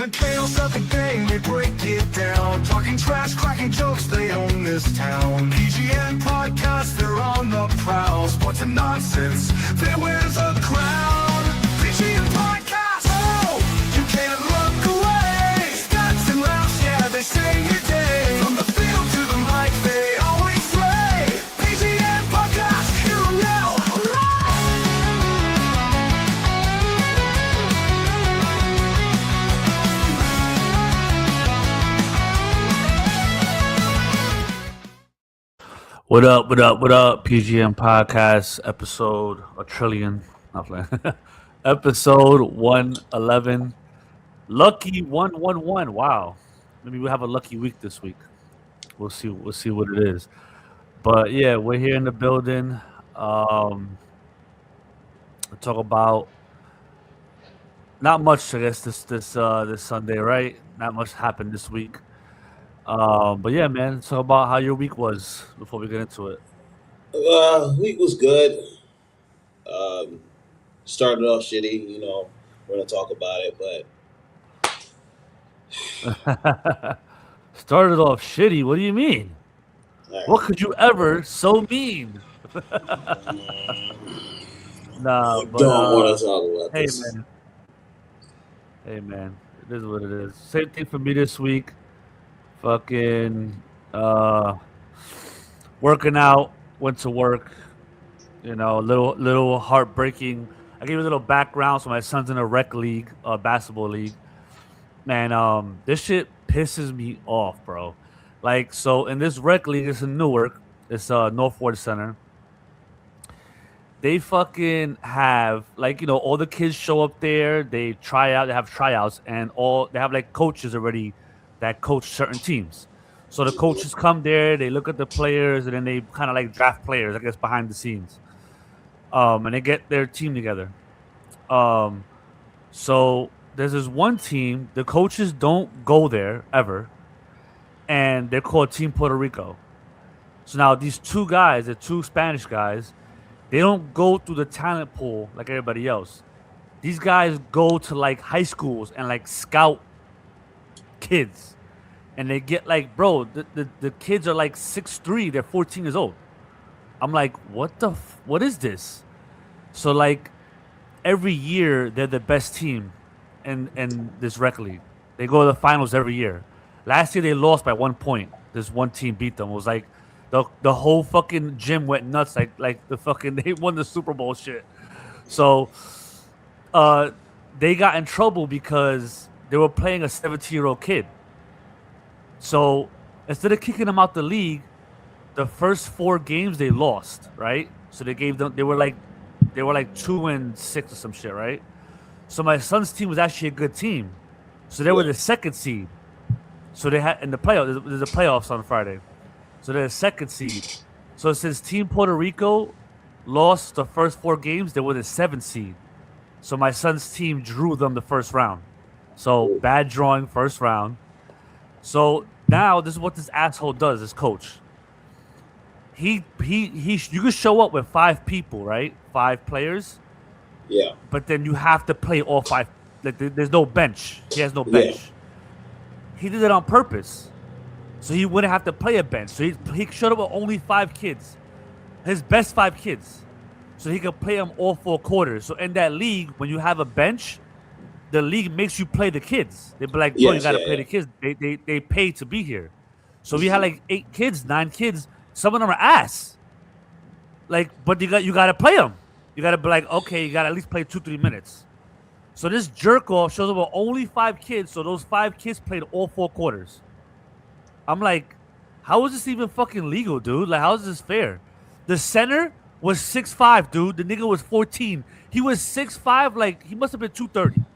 the chaos of the game, they break it down. Talking trash, cracking jokes, they own this town. PGN podcast, they're on the prowl. Sports and nonsense, they wears a crown. PGN podcast, oh, you can't look away. Stats and laughs, yeah, they sing your day. From the field to the mic, they always slay. PGN podcast, here and now. What up, what up, what up? PGN Podcast, episode a trillion. Not playing. Episode 111. Lucky 111. Wow. Maybe we'll have a lucky week this week. We'll see what it is. But yeah, we're here in the building. We'll talk about not much, I guess, this Sunday, right? Not much happened this week. But yeah, man, let's talk about how your week was before we get into it. Week was good. Started off shitty, we're gonna talk about it, but Started off shitty. What do you mean? right. What could you ever so mean? Nah, I but don't want to talk about hey, this. man. Hey, man. It is what it is. Same thing for me this week. Fucking working out. Went to work. Little heartbreaking. I gave you a little background. So my son's in a rec league, basketball league. Man, this shit pisses me off, bro. Like, so in this rec league, it's in Newark. It's Northward Center. They fucking have all the kids show up there. They try out. They have tryouts, and they have like coaches already that coach certain teams. So the coaches come there. They look at the players, and then they kind of like draft players, I guess, behind the scenes. And they get their team together. So there's this one team. The coaches don't go there ever, and they're called Team Puerto Rico. So now these two guys, the two Spanish guys, they don't go through the talent pool like everybody else. These guys go to like high schools and like scout kids. And they get like, bro, the kids are like 6'3", they're 14 years old. I'm like, what is this? So like every year they're the best team in this rec league. They go to the finals every year. Last year they lost by 1 point. This one team beat them. It was like the whole fucking gym went nuts. Like the fucking they won the Super Bowl shit. So they got in trouble because they were playing a 17-year-old kid. So instead of kicking them out the league, the first 4 games they lost, right? So they were like 2-6 or some shit, right? So my son's team was actually a good team. So they were the second seed. So they had in the playoffs. There's a playoffs on Friday. So they're the second seed. So since Team Puerto Rico lost the first 4 games, they were the 7th seed. So my son's team drew them the first round. So bad drawing first round. So now this is what this asshole does, this coach. You can show up with 5 people, right? 5 players. Yeah. But then you have to play all 5. Like there's no bench. He has no bench. Yeah. He did it on purpose. So he wouldn't have to play a bench. So he showed up with only 5 kids. His best 5 kids. So he could play them all 4 quarters. So in that league, when you have a bench, the league makes you play the kids. They be like, bro, you got to play the kids. They pay to be here. So we had like 8 kids, 9 kids. Some of them are ass. Like, but you got to play them. You got to be like, okay, you got to at least play 2-3 minutes. So this jerk off shows up with only 5 kids. So those 5 kids played all 4 quarters. I'm like, how is this even fucking legal, dude? Like, how is this fair? The center was 6'5", dude. The nigga was 14. He was 6'5", like he must have been 230.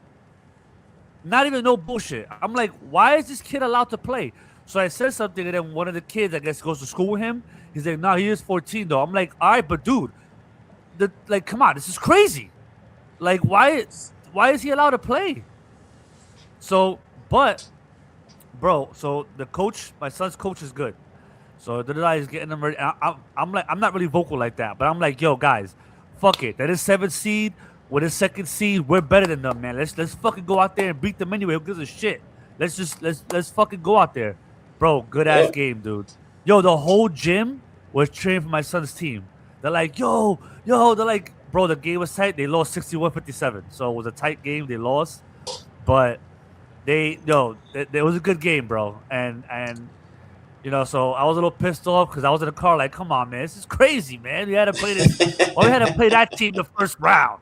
Not even no bullshit. I'm like, why is this kid allowed to play? So I said something, and then one of the kids, I guess, goes to school with him. He's like, no, he is 14, though. I'm like, all right, but dude, come on, this is crazy. Like, why is he allowed to play? So, but, bro, so the coach, my son's coach is good. So the guy is getting them ready. I'm like, I'm not really vocal like that, but I'm like, yo, guys, fuck it. That is 7th seed. with a second seed, we're better than them, man. Let's fucking go out there and beat them anyway. Who gives a shit? Let's fucking go out there, bro. Good ass Yeah. game, dude. Yo, the whole gym was cheering for my son's team. They're like, yo. They're like, bro, the game was tight. They lost 61-57, so it was a tight game. They lost, but it was a good game, bro. And so I was a little pissed off because I was in the car like, come on, man, this is crazy, man. We had to play this, or we had to play that team the first round.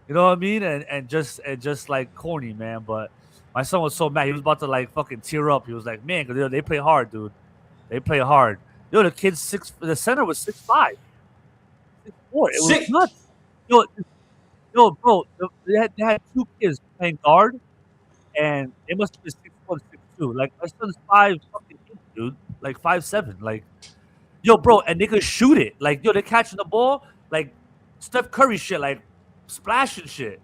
You know what I mean? And just like corny, man. But my son was so mad. He was about to like fucking tear up. He was like, man, because they play hard, dude. They play hard. Yo, the kid's the center was 6'5", 6'4". It was nuts. Bro, they had two kids playing guard, and they must have been 6'1", 6'2". Like my son's 5 fucking eight, dude. Like 5'7". Like, yo, bro, and they could shoot it. Like, yo, they're catching the ball like Steph Curry shit, like splashing shit.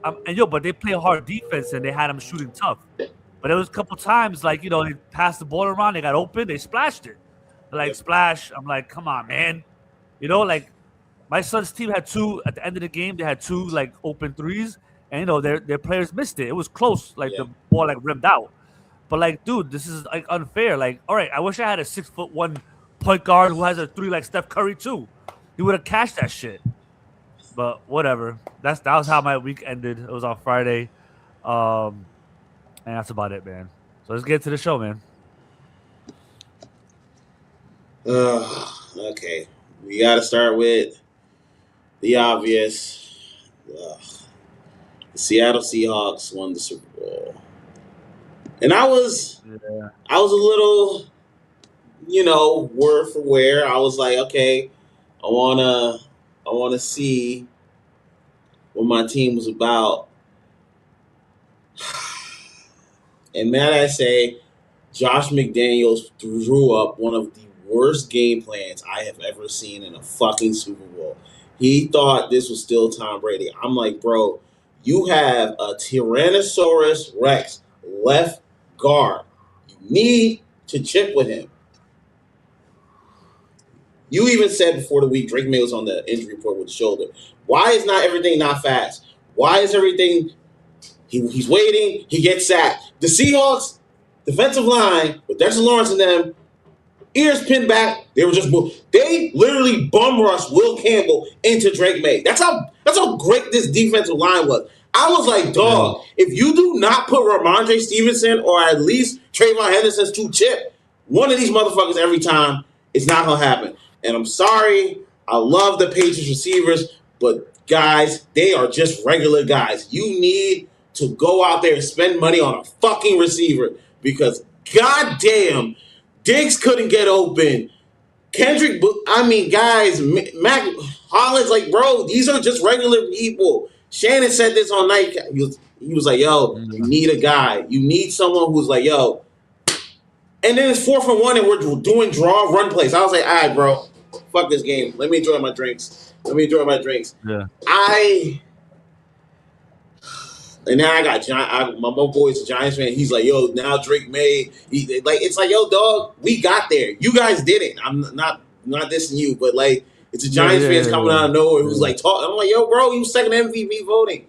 But they play hard defense and they had them shooting tough. But there was a couple times, like, they passed the ball around, they got open, they splashed it. Like, splash. I'm like, come on, man. Like, my son's team had two, at the end of the game, they had two, like, open threes. And, their players missed it. It was close. Like, the ball, like, rimmed out. But, like, dude, this is, like, unfair. Like, all right, I wish I had a 6'1" point guard who has a three like Steph Curry, too. He would have cashed that shit. But whatever. That was how my week ended. It was on Friday. And that's about it, man. So let's get to the show, man. Okay. We got to start with the obvious. The Seattle Seahawks won the Super Bowl. And I was a little, word for word. I was like, okay, I wanna see what my team was about. And might I say, Josh McDaniels drew up one of the worst game plans I have ever seen in a fucking Super Bowl. He thought this was still Tom Brady. I'm like, bro, you have a Tyrannosaurus Rex left guard. You need to chip with him. You even said before the week, Drake May was on the injury report with the shoulder. Why is not everything not fast? Why is everything... He's waiting. He gets sacked. The Seahawks defensive line with Dexter Lawrence and them, ears pinned back. They literally bum rushed Will Campbell into Drake May. That's how great this defensive line was. I was like, dog, if you do not put Ramondre Stevenson or at least Trayvon Henderson's two chip, one of these motherfuckers every time, it's not gonna happen. And I'm sorry, I love the Patriots receivers, but guys, they are just regular guys. You need to go out there and spend money on a fucking receiver because goddamn, Diggs couldn't get open. Kendrick, guys, Mac Hollins, like, bro, these are just regular people. Shannon said this on night. He was like, yo, you need a guy. You need someone who's like, yo. And then it's 4th and 1 and we're doing draw run plays. I was like, all right, bro, fuck this game. Let me enjoy my drinks. Yeah. And now I got my boy's a Giants fan. He's like, yo, now Drake May. It's like, yo, dog, we got there. You guys did it. I'm not dissing you, but like, it's a Giants fans coming out of nowhere who's like talking. I'm like, yo, bro, you second MVP voting.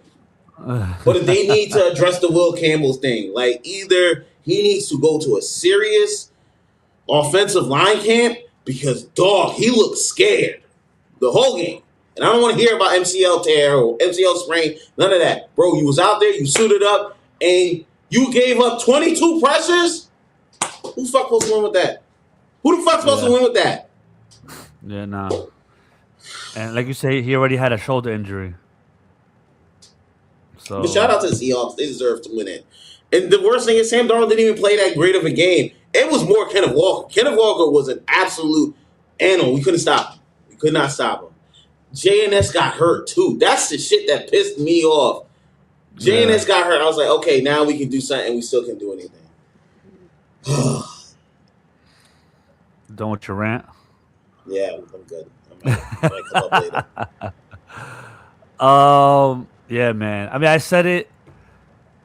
But they need to address the Will Campbell thing. Like, either he needs to go to a serious offensive line camp because, dog, he looked scared the whole game. And I don't want to hear about MCL tear or MCL sprain. None of that. Bro, you was out there, you suited up, and you gave up 22 pressures? Who the fuck supposed to win with that? Who the fuck supposed to win with that? Yeah, nah. And like you say, he already had a shoulder injury. So, but shout out to the Seahawks. They deserve to win it. And the worst thing is Sam Darnold didn't even play that great of a game. It was more Kenneth Walker. Kenneth Walker was an absolute animal. We couldn't stop him. We could not stop him. JNS got hurt too. That's the shit that pissed me off. JNS got hurt. I was like, okay, now we can do something and we still can't do anything. Done with your rant? Yeah, I'm good. I might come up later. Yeah, man. I mean, I said it.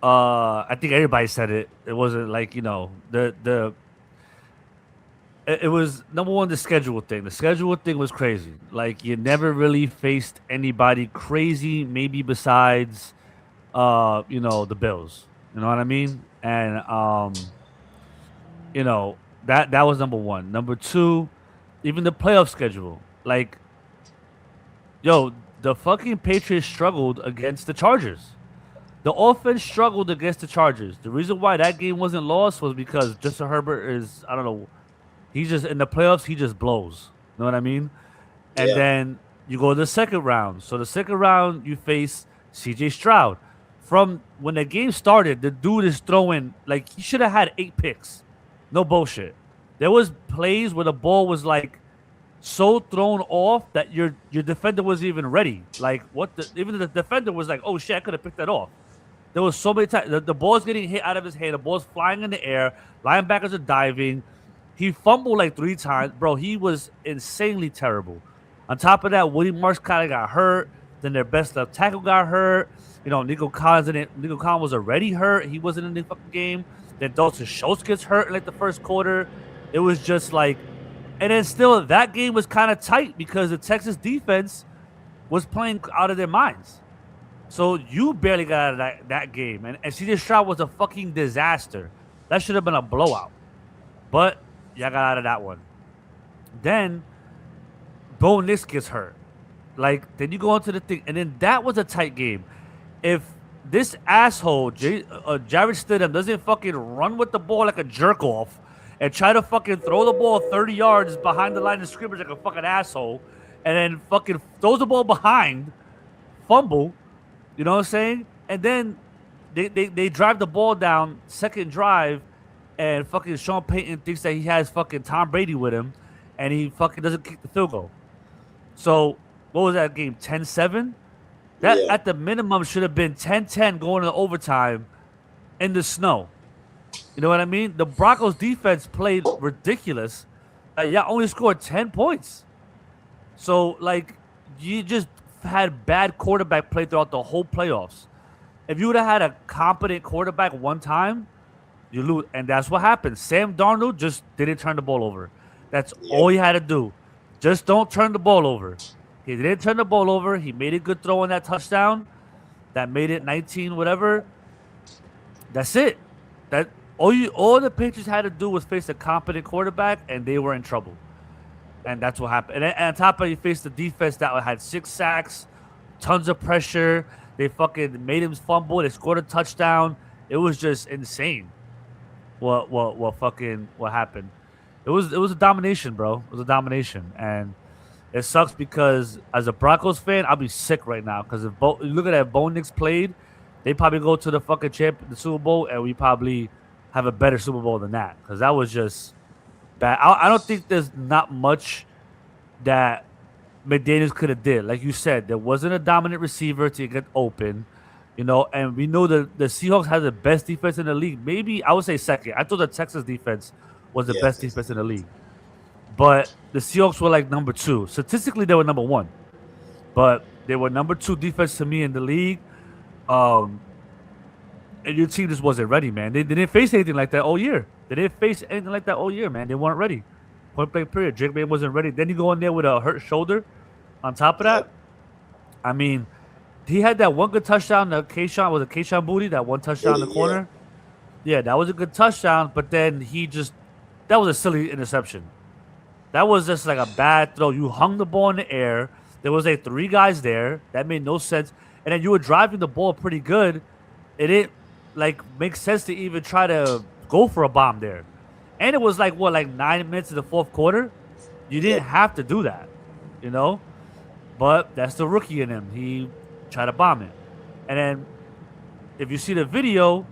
I think everybody said it. It wasn't like, the It was number one, the schedule thing. The schedule thing was crazy. Like you never really faced anybody crazy, maybe besides the Bills. You know what I mean? And that was number one. Number two, even the playoff schedule. Like, yo, the fucking Patriots struggled against the Chargers. The offense struggled against the Chargers. The reason why that game wasn't lost was because Justin Herbert is, I don't know, he's just in the playoffs, he just blows. You know what I mean? And Yeah. then you go to the second round. So the second round, you face CJ Stroud. From when the game started, the dude is throwing, like, he should have had 8 picks. No bullshit. There was plays where the ball was, like, so thrown off that your defender wasn't even ready. Like, even the defender was like, oh, shit, I could have picked that off. There was so many times. The ball's getting hit out of his hand. The ball's flying in the air. Linebackers are diving. He fumbled like 3 times. Bro, he was insanely terrible. On top of that, Woody Marsh kind of got hurt. Then their best left tackle got hurt. Nico Collins was already hurt. He wasn't in the fucking game. Then Dalton Schultz gets hurt in like the first quarter. It was just like, and then still that game was kind of tight because the Texas defense was playing out of their minds. So you barely got out of that game. And CJ Stroud was a fucking disaster. That should have been a blowout. But y'all got out of that one. Then Bo Nix gets hurt. Like, then you go into the thing. And then that was a tight game. If this asshole, Jared Stidham, doesn't fucking run with the ball like a jerk off and try to fucking throw the ball 30 yards behind the line of scrimmage like a fucking asshole and then fucking throws the ball behind, fumble, you know what I'm saying? And then they drive the ball down, second drive, and fucking Sean Payton thinks that he has fucking Tom Brady with him, and he fucking doesn't kick the field goal. So, what was that game? 10-7? That, at the minimum, should have been 10-10 going into overtime in the snow. You know what I mean? The Broncos defense played ridiculous. Y'all only scored 10 points. So, like, you just had bad quarterback play throughout the whole playoffs. If you would have had a competent quarterback one time, you lose. And that's what happened. Sam Darnold just didn't turn the ball over. That's all he had to do. Just don't turn the ball over. He didn't turn the ball over. He made a good throw on that touchdown. That made it 19, whatever. That's it. All the Patriots had to do was face a competent quarterback, and they were in trouble. And that's what happened. And on top of it, you faced the defense that had 6 sacks, tons of pressure. They fucking made him fumble. They scored a touchdown. It was just insane. What happened? It was a domination, bro. It was a domination, and it sucks because as a Broncos fan, I'll be sick right now because if you look at that, Bo Nix played, they probably go to the fucking the Super Bowl, and we probably have a better Super Bowl than that because that was just bad. I don't think there's not much that McDaniels could have did. Like you said, there wasn't a dominant receiver to get open, and we know the Seahawks have the best defense in the league. Maybe I would say second. I thought the Texas defense was the best defense in the league. But the Seahawks were like number 2. Statistically, they were number 1. But they were number 2 defense to me in the league. And your team just wasn't ready, man. They didn't face anything like that all year. They didn't face anything like that all year, man. They weren't ready. Point blank period. Drake May wasn't ready. Then you go in there with a hurt shoulder. On top of that, I mean, he had that one good touchdown. Kayshawn Booty, that one touchdown in the corner. Yeah, that was a good touchdown. But then that was a silly interception. That was just like a bad throw. You hung the ball in the air. There was 3 guys there. That made no sense. And then you were driving the ball pretty good. It didn't make sense to even try to go for a bomb there. And it was 9 minutes in the fourth quarter. You didn't have to do that, But that's the rookie in him. He tried to bomb it. And then if you see the video,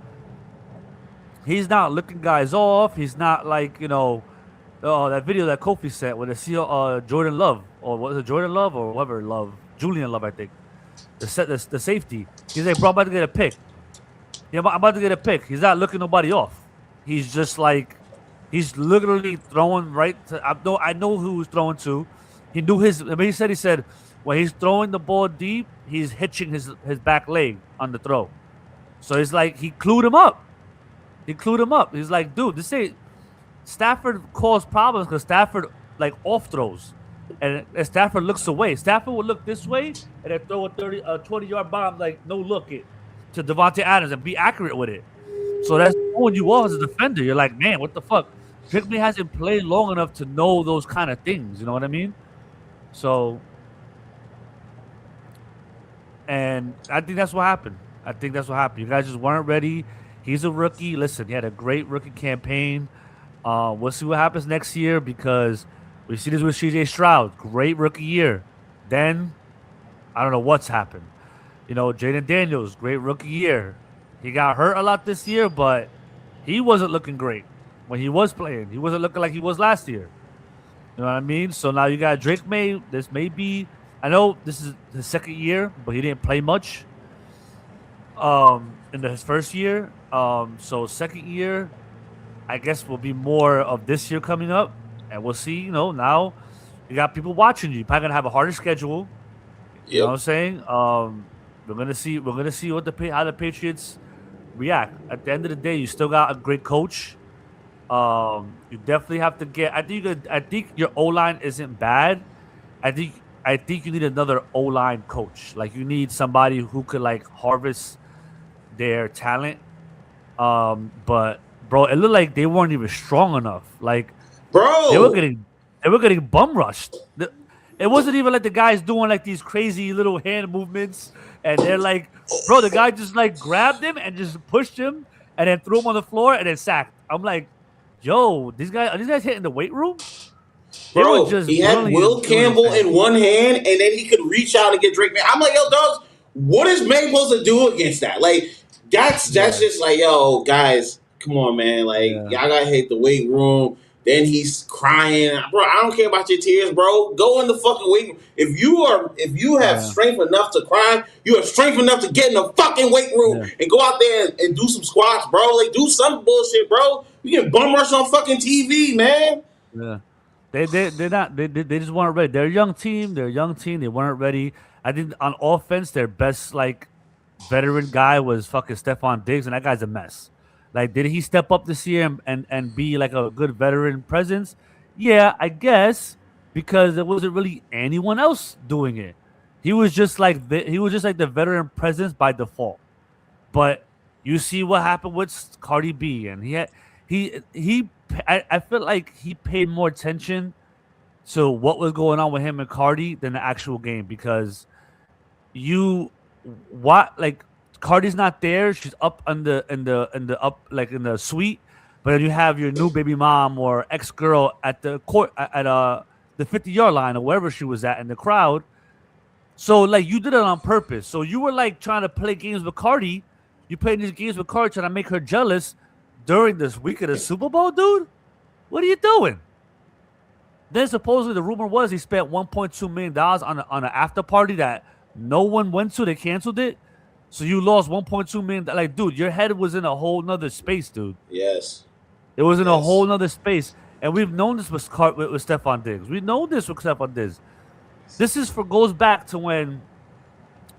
he's not looking guys off. He's not that video that Kofi sent with Jordan Love, or was it Jordan Love or whoever Love, Julian Love, I think. The safety. He's like, bro, I'm about to get a pick. Yeah, I'm about to get a pick. He's not looking nobody off. He's just he's literally throwing right to. I know who he's throwing to. He knew he said when he's throwing the ball deep, he's hitching his back leg on the throw. So it's he clued him up. He's like, dude, this ain't. Stafford caused problems because Stafford like off throws, and Stafford looks away. Stafford would look this way and then throw a 20-yard bomb like no look it to Devontae Adams and be accurate with it. So that's throwing you off as a defender. You're like, man, what the fuck? Drake May hasn't played long enough to know those kind of things. You know what I mean? So, and I think that's what happened. You guys just weren't ready. He's a rookie. Listen, he had a great rookie campaign. We'll see what happens next year because we see this with CJ Stroud. Great rookie year. Then, I don't know what's happened. You know, Jaden Daniels, great rookie year. He got hurt a lot this year, but he wasn't looking great when he was playing. He wasn't looking like he was last year. You know what I mean? So now you got Drake May. This may be, I know this is his second year, but he didn't play much in his first year. So second year, I guess will be more of this year coming up. And we'll see, you know, now you got people watching you. You're probably going to have a harder schedule. You know what I'm saying? We're gonna see what how the Patriots react. At the end of the day, you still got a great coach. You definitely have to get. I think your O line isn't bad. I think you need another O line coach. Like you need somebody who could like harvest their talent. But bro, it looked like they weren't even strong enough. Like, bro, they were getting bum rushed. It wasn't even like the guys doing like these crazy little hand movements, and they're like, bro, the guy just like grabbed him and just pushed him, and then threw him on the floor and then sacked. I'm like, yo, are these guys hitting the weight room? Bro, he had Will Campbell in one hand, and then he could reach out and get Drake May. I'm like, yo, dogs, what is May supposed to do against that? Like, that's just like, yo, guys, come on, man. Like, y'all gotta hit the weight room. Then he's crying, bro. I don't care about your tears, bro. Go in the fucking weight room. If you have strength enough to cry, you have strength enough to get in the fucking weight room and go out there and do some squats, bro. Like, do some bullshit, bro. You get bum rush on fucking TV, man. Yeah. They're not. They just weren't ready. They're a young team. They weren't ready. I think on offense, their best like veteran guy was fucking Stephon Diggs, and that guy's a mess. Like, did he step up this year and be like a good veteran presence? Yeah, I guess, because there wasn't really anyone else doing it. He was just like the veteran presence by default. But you see what happened with Cardi B, and I feel like he paid more attention to what was going on with him and Cardi than the actual game, because Cardi's not there. She's up in the suite, but then you have your new baby mom or ex girl at the court at the 50-yard line or wherever she was at in the crowd. So like you did it on purpose. So you were like trying to play games with Cardi. You played these games with Cardi trying to make her jealous during this week of the Super Bowl, dude. What are you doing? Then supposedly the rumor was he spent $1.2 million on an after party that no one went to. They canceled it. So you lost $1.2 million. Like, dude, your head was in a whole nother space, dude. Yes. It was in a whole nother space. And we've known this with Stephon Diggs. We've known this with Stephon Diggs. This goes back to when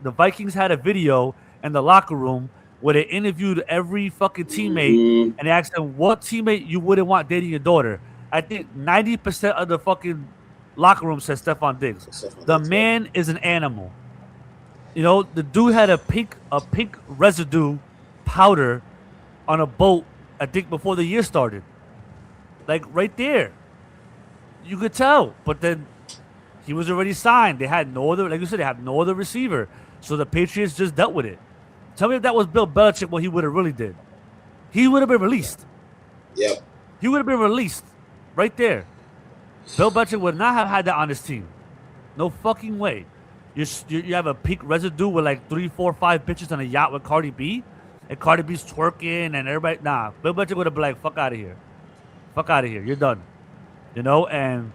the Vikings had a video in the locker room where they interviewed every fucking teammate and they asked them what teammate you wouldn't want dating your daughter. I think 90% of the fucking locker room said Stephon Diggs. The man is an animal. You know, the dude had a pink residue powder on a boat, I think, before the year started. Like, right there. You could tell. But then he was already signed. They had no other, like you said, they have no other receiver. So the Patriots just dealt with it. Tell me if that was Bill Belichick, what he would have really did. He would have been released. Yep. He would have been released. Right there. Bill Belichick would not have had that on his team. No fucking way. You have a peak residue with like 3, 4, 5 bitches on a yacht with Cardi B, and Cardi B's twerking and everybody. Nah, Bill Belichick would have been like, "Fuck out of here, fuck out of here, you're done." You know, and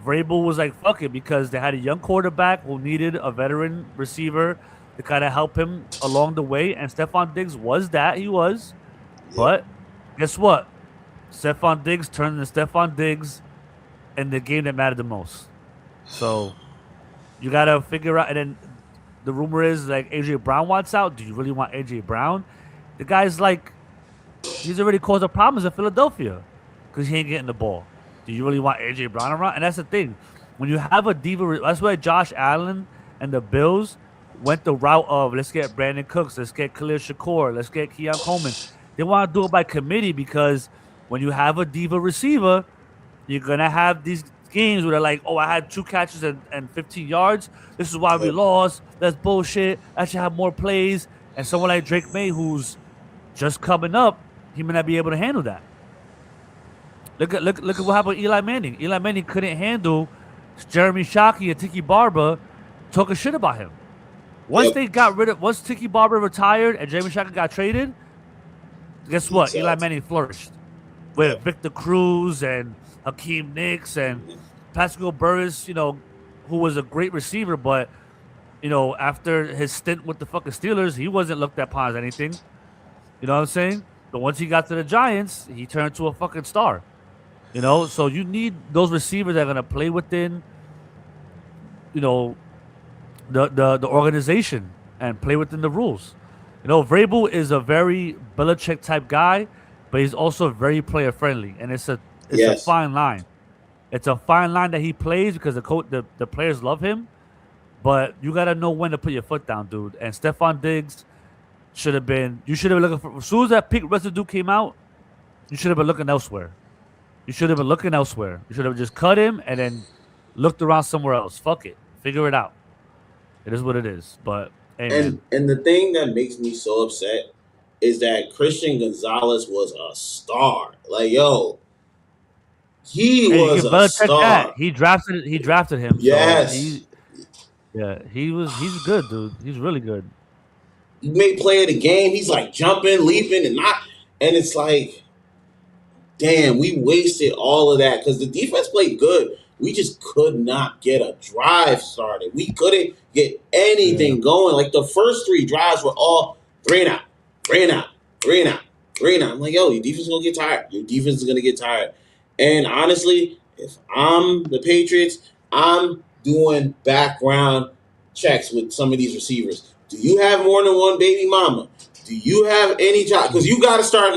Vrabel was like, "Fuck it," because they had a young quarterback who needed a veteran receiver to kind of help him along the way, and Stephon Diggs was that. He was, but guess what? Stephon Diggs turned into Stephon Diggs in the game that mattered the most. So. You got to figure out, and then the rumor is like A.J. Brown wants out. Do you really want A.J. Brown? The guy's like, he's already caused problems in Philadelphia. because he ain't getting the ball. Do you really want A.J. Brown around? And that's the thing. When you have a diva, that's why Josh Allen and the Bills went the route of let's get Brandon Cooks, let's get Khalil Shakur, let's get Keon Coleman. They want to do it by committee because when you have a diva receiver, you're going to have these games where they're like, oh, I had 2 catches and 15 yards. This is why we lost. That's bullshit. I should have more plays. And someone like Drake May, who's just coming up, he may not be able to handle that. Look at what happened with Eli Manning. Eli Manning couldn't handle Jeremy Shockey and Tiki Barber talking shit about him. Once Tiki Barber retired and Jeremy Shockey got traded, guess what? Eli Manning flourished with Victor Cruz and Hakeem Nicks and Pascal Burris, who was a great receiver, but after his stint with the fucking Steelers, he wasn't looked upon as anything. You know what I'm saying? But once he got to the Giants, he turned into a fucking star. So you need those receivers that are gonna play within, the organization and play within the rules. Vrabel is a very Belichick type guy, but he's also very player friendly, and it's a fine line. It's a fine line that he plays because the players love him, but you gotta know when to put your foot down, dude. And Stephon Diggs should have been looking for, as soon as that pick residue came out, you should have been looking elsewhere. You should have just cut him and then looked around somewhere else. Fuck it. Figure it out. It is what it is. But hey, and the thing that makes me so upset is that Christian Gonzalez was a star. Like, yo, he was a star. That. He drafted him. Yes. So he's good, dude. He's really good. He made play of the game. He's like jumping, leaping, and it's like, damn, we wasted all of that because the defense played good. We just could not get a drive started. We couldn't get anything going. Like the first 3 drives were all 3 and out, 3 and out, 3 and out, 3 and out. I'm like, yo, your defense is gonna get tired. Your defense is gonna get tired. And honestly, if I'm the Patriots, I'm doing background checks with some of these receivers. Do you have more than one baby mama? Do you have any job? Because you gotta start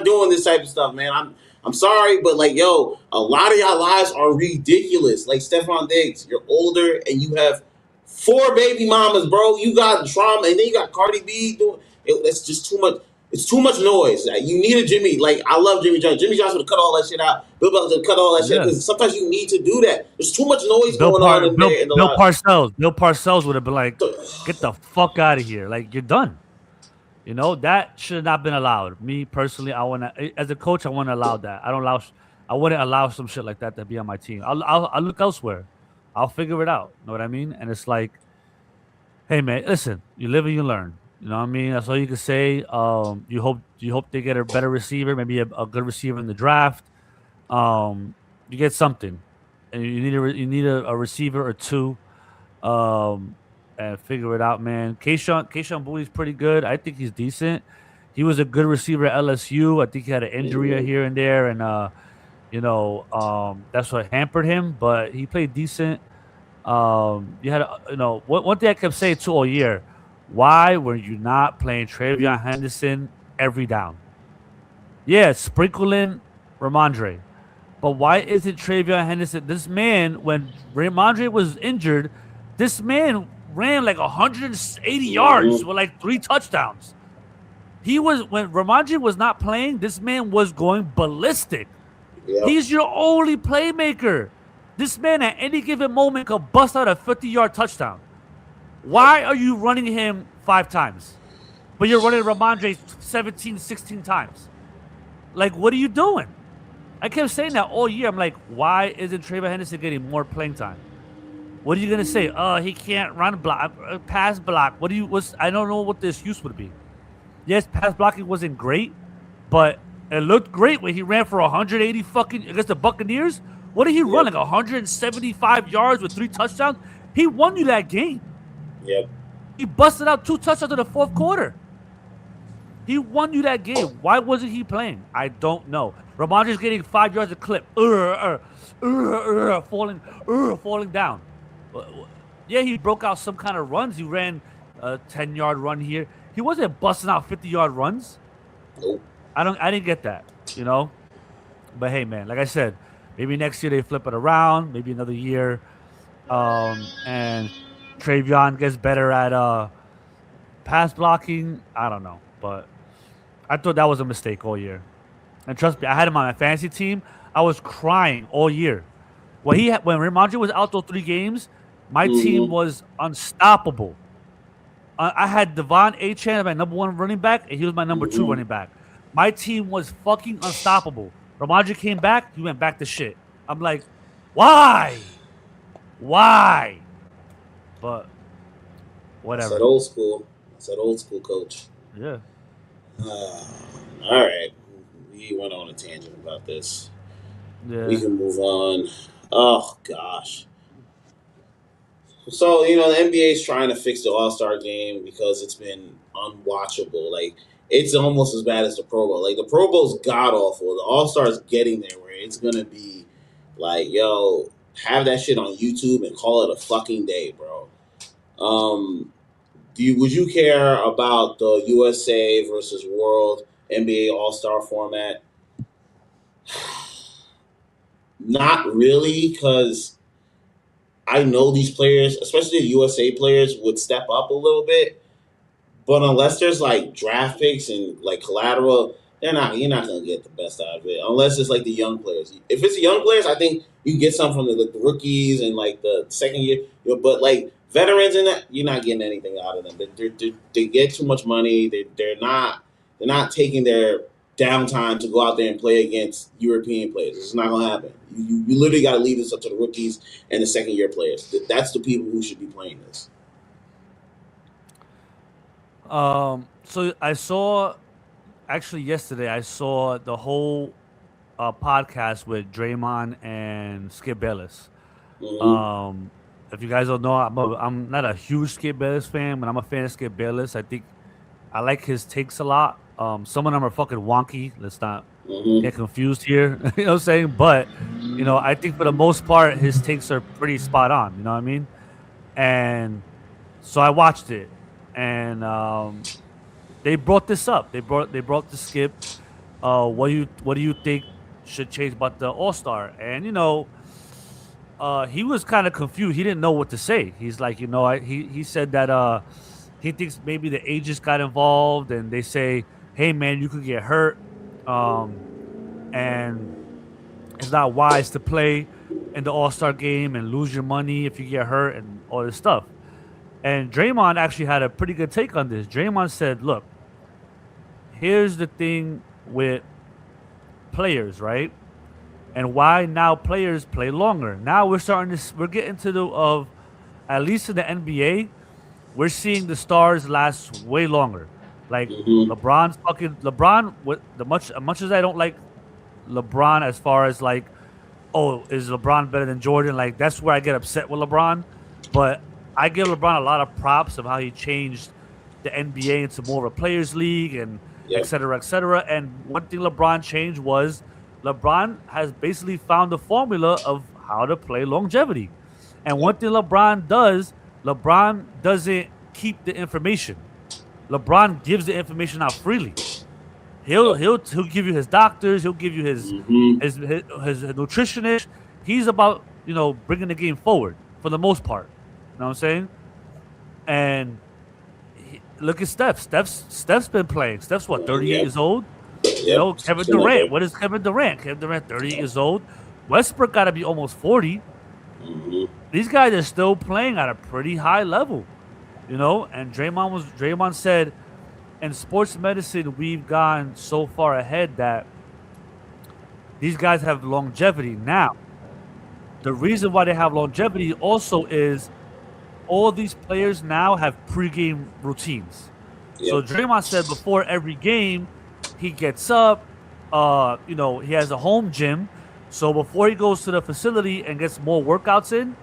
doing this type of stuff, man. I'm sorry, but like, yo, a lot of y'all lives are ridiculous. Like Stephon Diggs, you're older and you have 4 baby mamas, bro. You got trauma, and then you got Cardi B doing it. That's just too much. It's too much noise. You need a Jimmy. Like, I love Jimmy Johnson. Jimmy Johnson would cut all that shit out. Bill Belichick would cut all that shit because sometimes you need to do that. There's too much noise going on in there. Bill Parcells would have been like, get the fuck out of here. Like, you're done. That should not have been allowed. Me, personally, as a coach, I wouldn't allow that. I wouldn't allow some shit like that to be on my team. I'll look elsewhere. I'll figure it out. Know what I mean? And it's like, hey, man, listen, you live and you learn. You know what I mean? That's all you can say. You hope they get a better receiver, maybe a good receiver in the draft. You get something, and you need a receiver or 2, and figure it out, man. Keyshawn Bouye's pretty good. I think he's decent. He was a good receiver at LSU. I think he had an injury here and there, and that's what hampered him. But he played decent. You had one thing I kept saying too all year. Why were you not playing Travion Henderson every down? Yeah, sprinkle in Ramondre. But why isn't Travion Henderson? This man, when Ramondre was injured, this man ran like 180 yards with like 3 touchdowns. When Ramondre was not playing, this man was going ballistic. Yep. He's your only playmaker. This man at any given moment could bust out a 50-yard touchdown. Why are you running him 5 times? But you're running Ramondre 17, 16 times. Like, what are you doing? I kept saying that all year. I'm like, why isn't Travion Henderson getting more playing time? What are you gonna say? He can't run block, pass block. I don't know what the excuse would be. Yes, pass blocking wasn't great, but it looked great when he ran for 180 fucking against the Buccaneers. What did he run? Like 175 yards with 3 touchdowns? He won you that game. Yep. He busted out 2 touchdowns in the 4th quarter. He won you that game. Why wasn't he playing? I don't know. Ramondre's getting 5 yards a clip. Falling down. Yeah, he broke out some kind of runs. He ran a 10-yard run here. He wasn't busting out 50-yard runs. Nope. I didn't get that, But hey, man, like I said, maybe next year they flip it around. Maybe another year, and Travion gets better at pass blocking. I don't know, but I thought that was a mistake all year. And trust me, I had him on my fantasy team. I was crying all year. When Ramondre was out those 3 games, my team Mm-hmm. was unstoppable. I had Devon Achan as my number 1 running back, and he was my number 2 Mm-hmm. running back. My team was fucking unstoppable. Ramondre came back, he went back to shit. I'm like, why? Why? But I said whatever. old school. I said old school coach. Yeah. All right. We went on a tangent about this. We Yeah. can move on. Oh gosh. So the NBA is trying to fix the All Star game because it's been unwatchable. Like it's almost as bad as the Pro Bowl. Like the Pro Bowl's god awful. The All Star is getting there where it's gonna be like, yo, have that shit on YouTube and call it a fucking day, bro. Would you care about the USA versus World NBA All Star format? Not really, because I know these players, especially the USA players, would step up a little bit. But unless there's like draft picks and like collateral, you're not gonna get the best out of it. Unless it's like the young players. If it's the young players, I think you get some from the rookies and like the second year. But like veterans and that, you're not getting anything out of them. They get too much money. They're not taking their downtime to go out there and play against European players. It's not gonna happen. You literally got to leave this up to the rookies and the second year players. That's the people who should be playing this. So I saw actually yesterday. I saw the whole podcast with Draymond and Skip Bayless. Mm-hmm. Um, if you guys don't know, I'm not a huge Skip Bayless fan, but I'm a fan of Skip Bayless. I think I like his takes a lot. Some of them are fucking wonky. Let's not Mm-hmm. get confused here. You know what I'm saying? But I think for the most part, his takes are pretty spot on. You know what I mean? And so I watched it, and they brought this up. They brought the Skip. What do you think should change about the All Star? And he was kind of confused. He didn't know what to say. He's like, he said that he thinks maybe the agents got involved, and they say, "Hey, man, you could get hurt, and it's not wise to play in the All Star game and lose your money if you get hurt and all this stuff." And Draymond actually had a pretty good take on this. Draymond said, "Look, here's the thing with players, right? And why now players play longer. Now we're getting to the of at least in the NBA, we're seeing the stars last way longer. Like Mm-hmm. LeBron. With much as I don't like LeBron as far as like, oh, is LeBron better than Jordan? Like that's where I get upset with LeBron. But I give LeBron a lot of props of how he changed the NBA into more of a players league and et Yep. cetera, et cetera. And one thing LeBron changed was LeBron has basically found the formula of how to play longevity. And one Yep. thing LeBron doesn't keep the information. LeBron gives the information out freely. He'll Yep. he'll he'll give you his doctors. He'll give you his Mm-hmm. his his, his nutritionist. He's about bringing the game forward for the most part. You know what I'm saying? And look at Steph. Steph's been playing. Steph's what 38 Yep. years old. Yep. Kevin Something like Durant. that. What is Kevin Durant? Kevin Durant 38 years old. Westbrook got to be almost 40. Mm-hmm. These guys are still playing at a pretty high level. And Draymond said, in sports medicine, we've gone so far ahead that these guys have longevity. Now, the reason why they have longevity also is all these players now have pregame routines. So Yep. Draymond said before every game, he gets up. He has a home gym. So before he goes to the facility and gets more workouts in,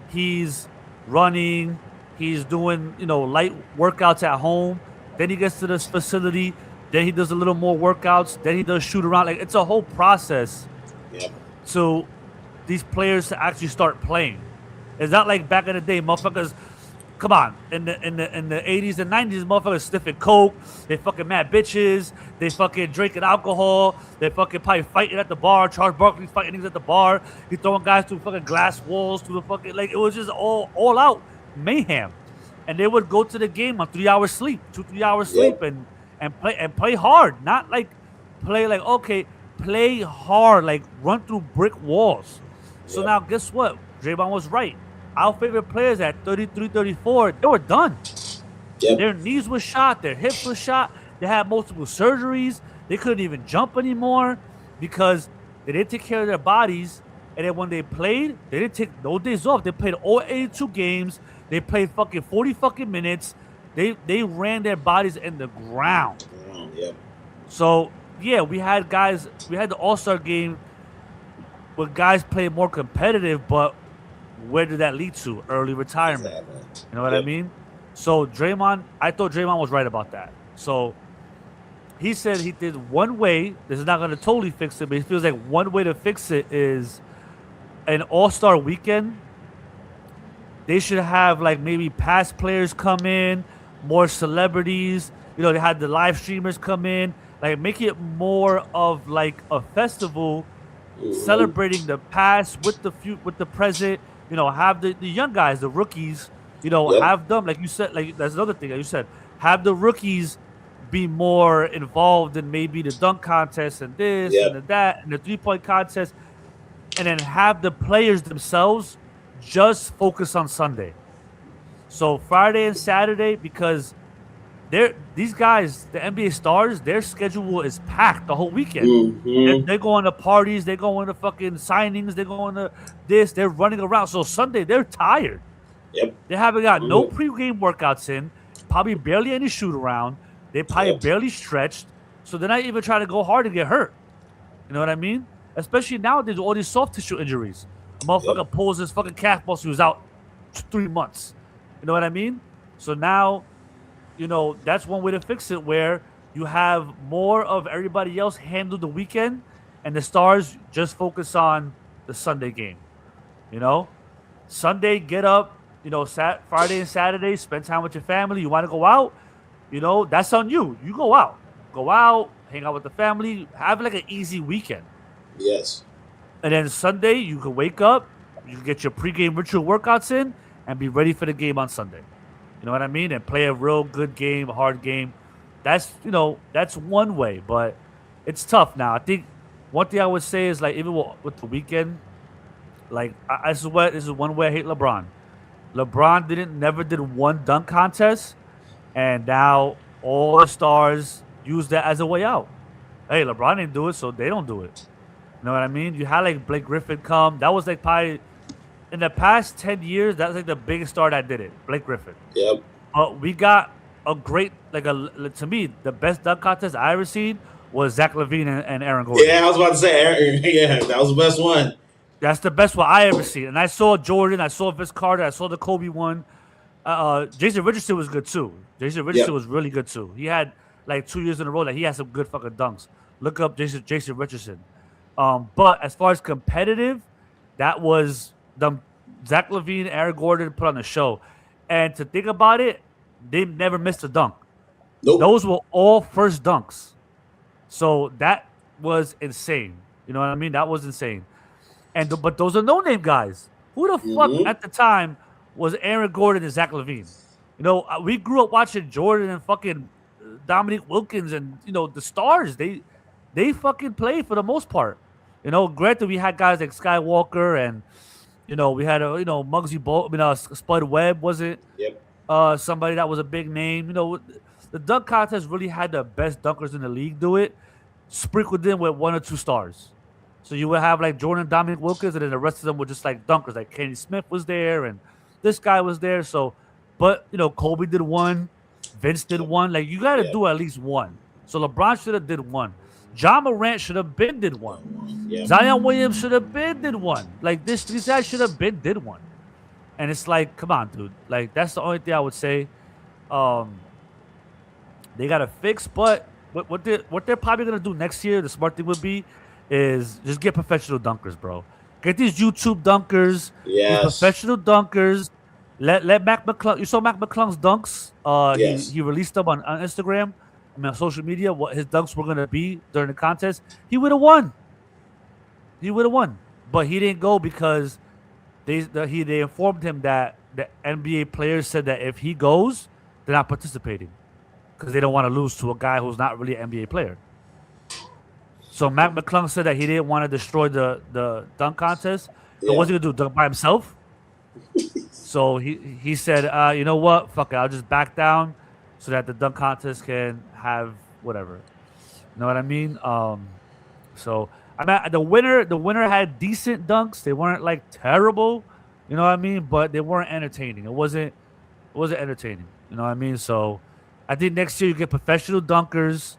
he's running. He's doing light workouts at home. Then he gets to this facility. Then he does a little more workouts. Then he does shoot around. Like it's a whole process Yep. to these players to actually start playing. It's not like back in the day, motherfuckers. Come on, in the 80s and 90s, motherfuckers sniffing coke. They fucking mad bitches. They fucking drinking alcohol. They fucking probably fighting at the bar. Charles Barkley's fighting niggas at the bar. He throwing guys through fucking glass walls, through the fucking like it was just all out mayhem. And they would go to the game on 3 hours sleep, 2-3 hours sleep, and play hard. Not like play like okay, play hard, like run through brick walls. So now guess what? Draymond was right. Our favorite players at 33, 34, they were done. Yep. Their knees were shot, their hips were shot. They had multiple surgeries. They couldn't even jump anymore because they didn't take care of their bodies. And then when they played, they didn't take no days off. They played all 82 games. They played fucking 40 fucking minutes. They ran their bodies in the ground. Yeah. So yeah, we had guys. We had the All-Star game where guys played more competitive, but where did that lead to? Early retirement. Exactly. You know what I mean? So Draymond, I thought Draymond was right about that. So he said he did one way. This is not going to totally fix it, but he feels like one way to fix it is an All-Star weekend. They should have like maybe past players come in, more celebrities. You know, they had the live streamers come in, like make it more of like a festival, celebrating the past with the present. You know, have the young guys, the rookies. You know, have them like you said. Like that's another thing that you said. Have the rookies be more involved in maybe the dunk contest and this and that and the 3-point contest, and then have the players themselves just focus on Sunday. So Friday and Saturday, because these guys, the NBA stars, their schedule is packed the whole weekend. They're going to parties, they're going to fucking signings, they're going to this, they're running around. So Sunday, they're tired. They haven't got no pregame workouts in, probably barely any shoot around. They probably barely stretched. So they're not even trying to go hard to get hurt. You know what I mean? Especially nowadays, all these soft tissue injuries. A motherfucker pulls his fucking calf muscle, he was out 3 months. You know what I mean? So now, you know, that's one way to fix it, where you have more of everybody else handle the weekend and the stars just focus on the Sunday game. You know? Sunday, get up, you know, Friday and Saturday, spend time with your family. You want to go out, you know, that's on you. You go out. Go out, hang out with the family, have like an easy weekend. Yes. And then Sunday, you can wake up, you can get your pregame ritual workouts in, and be ready for the game on Sunday. You know what I mean? And play a real good game, a hard game. That's, you know, that's one way, but it's tough now. I think one thing I would say is, like, even with the weekend, like, this is one way I hate LeBron. LeBron never did one dunk contest, and now all the stars use that as a way out. Hey, LeBron didn't do it, so they don't do it. You know what I mean? You had like Blake Griffin come. That was like probably in the past 10 years, that was like the biggest star that did it, Blake Griffin. Yep. But we got a great, to me, the best dunk contest I ever seen was Zach LaVine and Aaron Gordon. Yeah, I was about to say, Aaron, yeah, that was the best one. That's the best one I ever seen. And I saw Jordan, I saw Vince Carter, I saw the Kobe one. Jason Richardson was good too. Jason Richardson was really good too. He had like 2 years in a row that he had some good fucking dunks. Look up Jason Richardson. But as far as competitive, that was the Zach LaVine, Aaron Gordon put on the show. And to think about it, they never missed a dunk. Nope. Those were all first dunks. So that was insane. You know what I mean? That was insane. But those are no-name guys. Who the fuck at the time was Aaron Gordon and Zach LaVine? You know, we grew up watching Jordan and fucking Dominique Wilkins and, you know, the stars. They fucking played for the most part. You know, granted, we had guys like Skywalker and, you know, we had, Muggsy Bogues, Spud Webb, was it? Yep. Somebody that was a big name. You know, the dunk contest really had the best dunkers in the league do it, sprinkled in with 1 or 2 stars. So you would have like Jordan, Dominic Wilkins, and then the rest of them were just like dunkers. Like Kenny Smith was there, and this guy was there. So, but you know, Kobe did one, Vince did one. Like you got to do at least one. So LeBron should have did one. John Morant should have been did one. Yeah. Zion Williams should have been did one. Like these guys should have been did one. And it's like, come on, dude. Like that's the only thing I would say. They got to fix, but what they're probably gonna do next year, the smart thing would be, is just get professional dunkers, bro. Get these YouTube dunkers, these professional dunkers. Let Mac McClung. You saw Mac McClung's dunks. He released them on Instagram. on social media what his dunks were gonna be during the contest, he would have won. He would have won, but he didn't go because they informed him that the NBA players said that if he goes, they're not participating because they don't want to lose to a guy who's not really an NBA player. So Mac McClung said that he didn't want to destroy the dunk contest. Yeah. So what's he gonna do? Dunk by himself? So he said, you know what? Fuck it, I'll just back down so that the dunk contest can have whatever. You know what I mean? So I mean the winner had decent dunks. They weren't like terrible, you know what I mean? But they weren't entertaining. It wasn't entertaining. You know what I mean? So I think next year you get professional dunkers.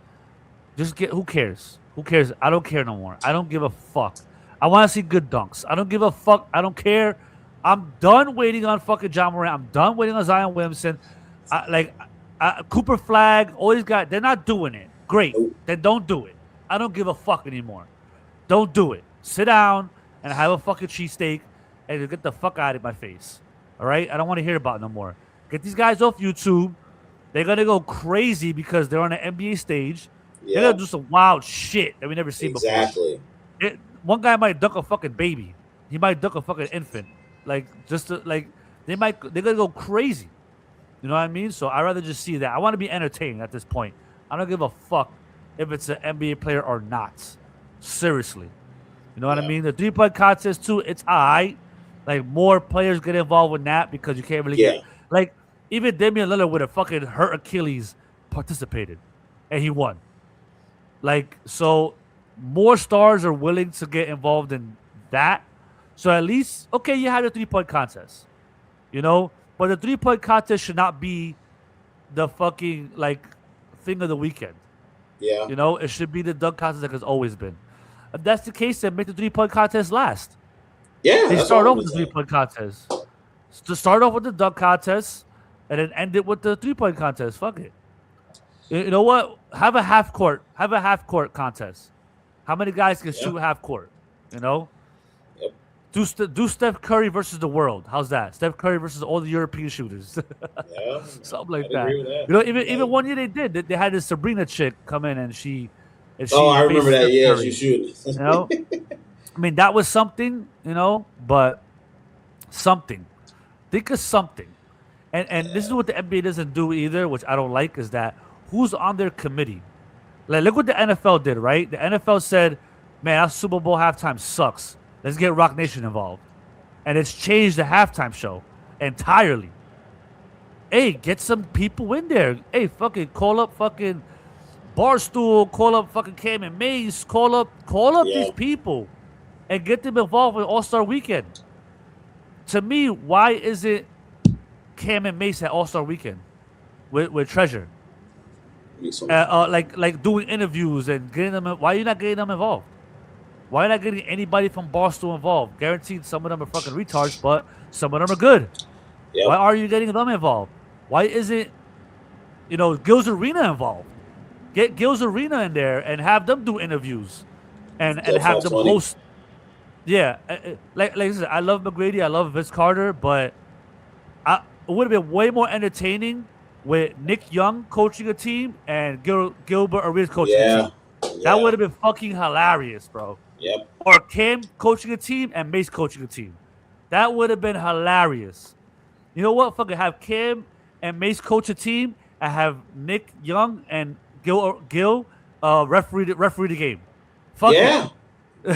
Just get who cares? Who cares? I don't care no more. I don't give a fuck. I want to see good dunks. I don't give a fuck. I don't care. I'm done waiting on fucking John Morant. I'm done waiting on Zion Williamson. Cooper Flag, all these guys, they're not doing it. Great. Then don't do it. I don't give a fuck anymore. Don't do it. Sit down and have a fucking cheesesteak and get the fuck out of my face. All right? I don't want to hear about it no more. Get these guys off YouTube. They're going to go crazy because they're on an NBA stage. Yeah. They're going to do some wild shit that we never seen before. Exactly. One guy might dunk a fucking baby. He might dunk a fucking infant. They're gonna go crazy. You know what I mean? So I'd rather just see that. I want to be entertained at this point. I don't give a fuck if it's an NBA player or not. Seriously. You know what I mean? The 3-point contest too, it's alright. Like more players get involved with that because you can't really get like even Damian Lillard with a fucking hurt Achilles participated. And he won. Like, so more stars are willing to get involved in that. So at least, okay, you have the 3-point contest, you know, but the 3-point contest should not be the fucking like thing of the weekend. Yeah. You know, it should be the dunk contest like it's always been. If that's the case, then make the 3-point contest last. Yeah. They start off with the 3-point contest. To start off with the dunk contest and then end it with the 3-point contest. Fuck it. You know what? Have a half court contest. How many guys can shoot half court? You know? Yep. Do Steph Curry versus the world. How's that? Steph Curry versus all the European shooters. Yeah. Something like I'd that. agree with that. You know, even one year they did. They had this Sabrina chick come in and she I remember that. Steph Yeah, Curry, she shooting. you know? I mean, that was something, you know, but something. Think of something. And this is what the NBA doesn't do either, which I don't like, is that who's on their committee? Like, look what the NFL did, right? The NFL said, man, our Super Bowl halftime sucks. Let's get Rock Nation involved. And it's changed the halftime show entirely. Hey, get some people in there. Hey, fucking call up fucking Barstool, call up fucking Cam and Mace, call up these people and get them involved with All-Star Weekend. To me, why isn't Cam and Mace at All-Star Weekend with Treasure? Like doing interviews and getting them. Why are you not getting them involved? Why are you not getting anybody from Barstool involved? Guaranteed, some of them are fucking retards, but some of them are good. Yep. Why are you getting them involved? Why isn't Gil's Arena involved? Get Gil's Arena in there and have them do interviews, and have them host. Yeah, like I said, I love McGrady, I love Vince Carter, but it would have been way more entertaining with Nick Young coaching a team and Gilbert Arenas coaching a team. That would have been fucking hilarious, bro. Yep. Or Cam coaching a team and Mace coaching a team. That would have been hilarious. You know what? Fucking have Cam and Mace coach a team and have Nick Young and Gil referee the game. Fuck it.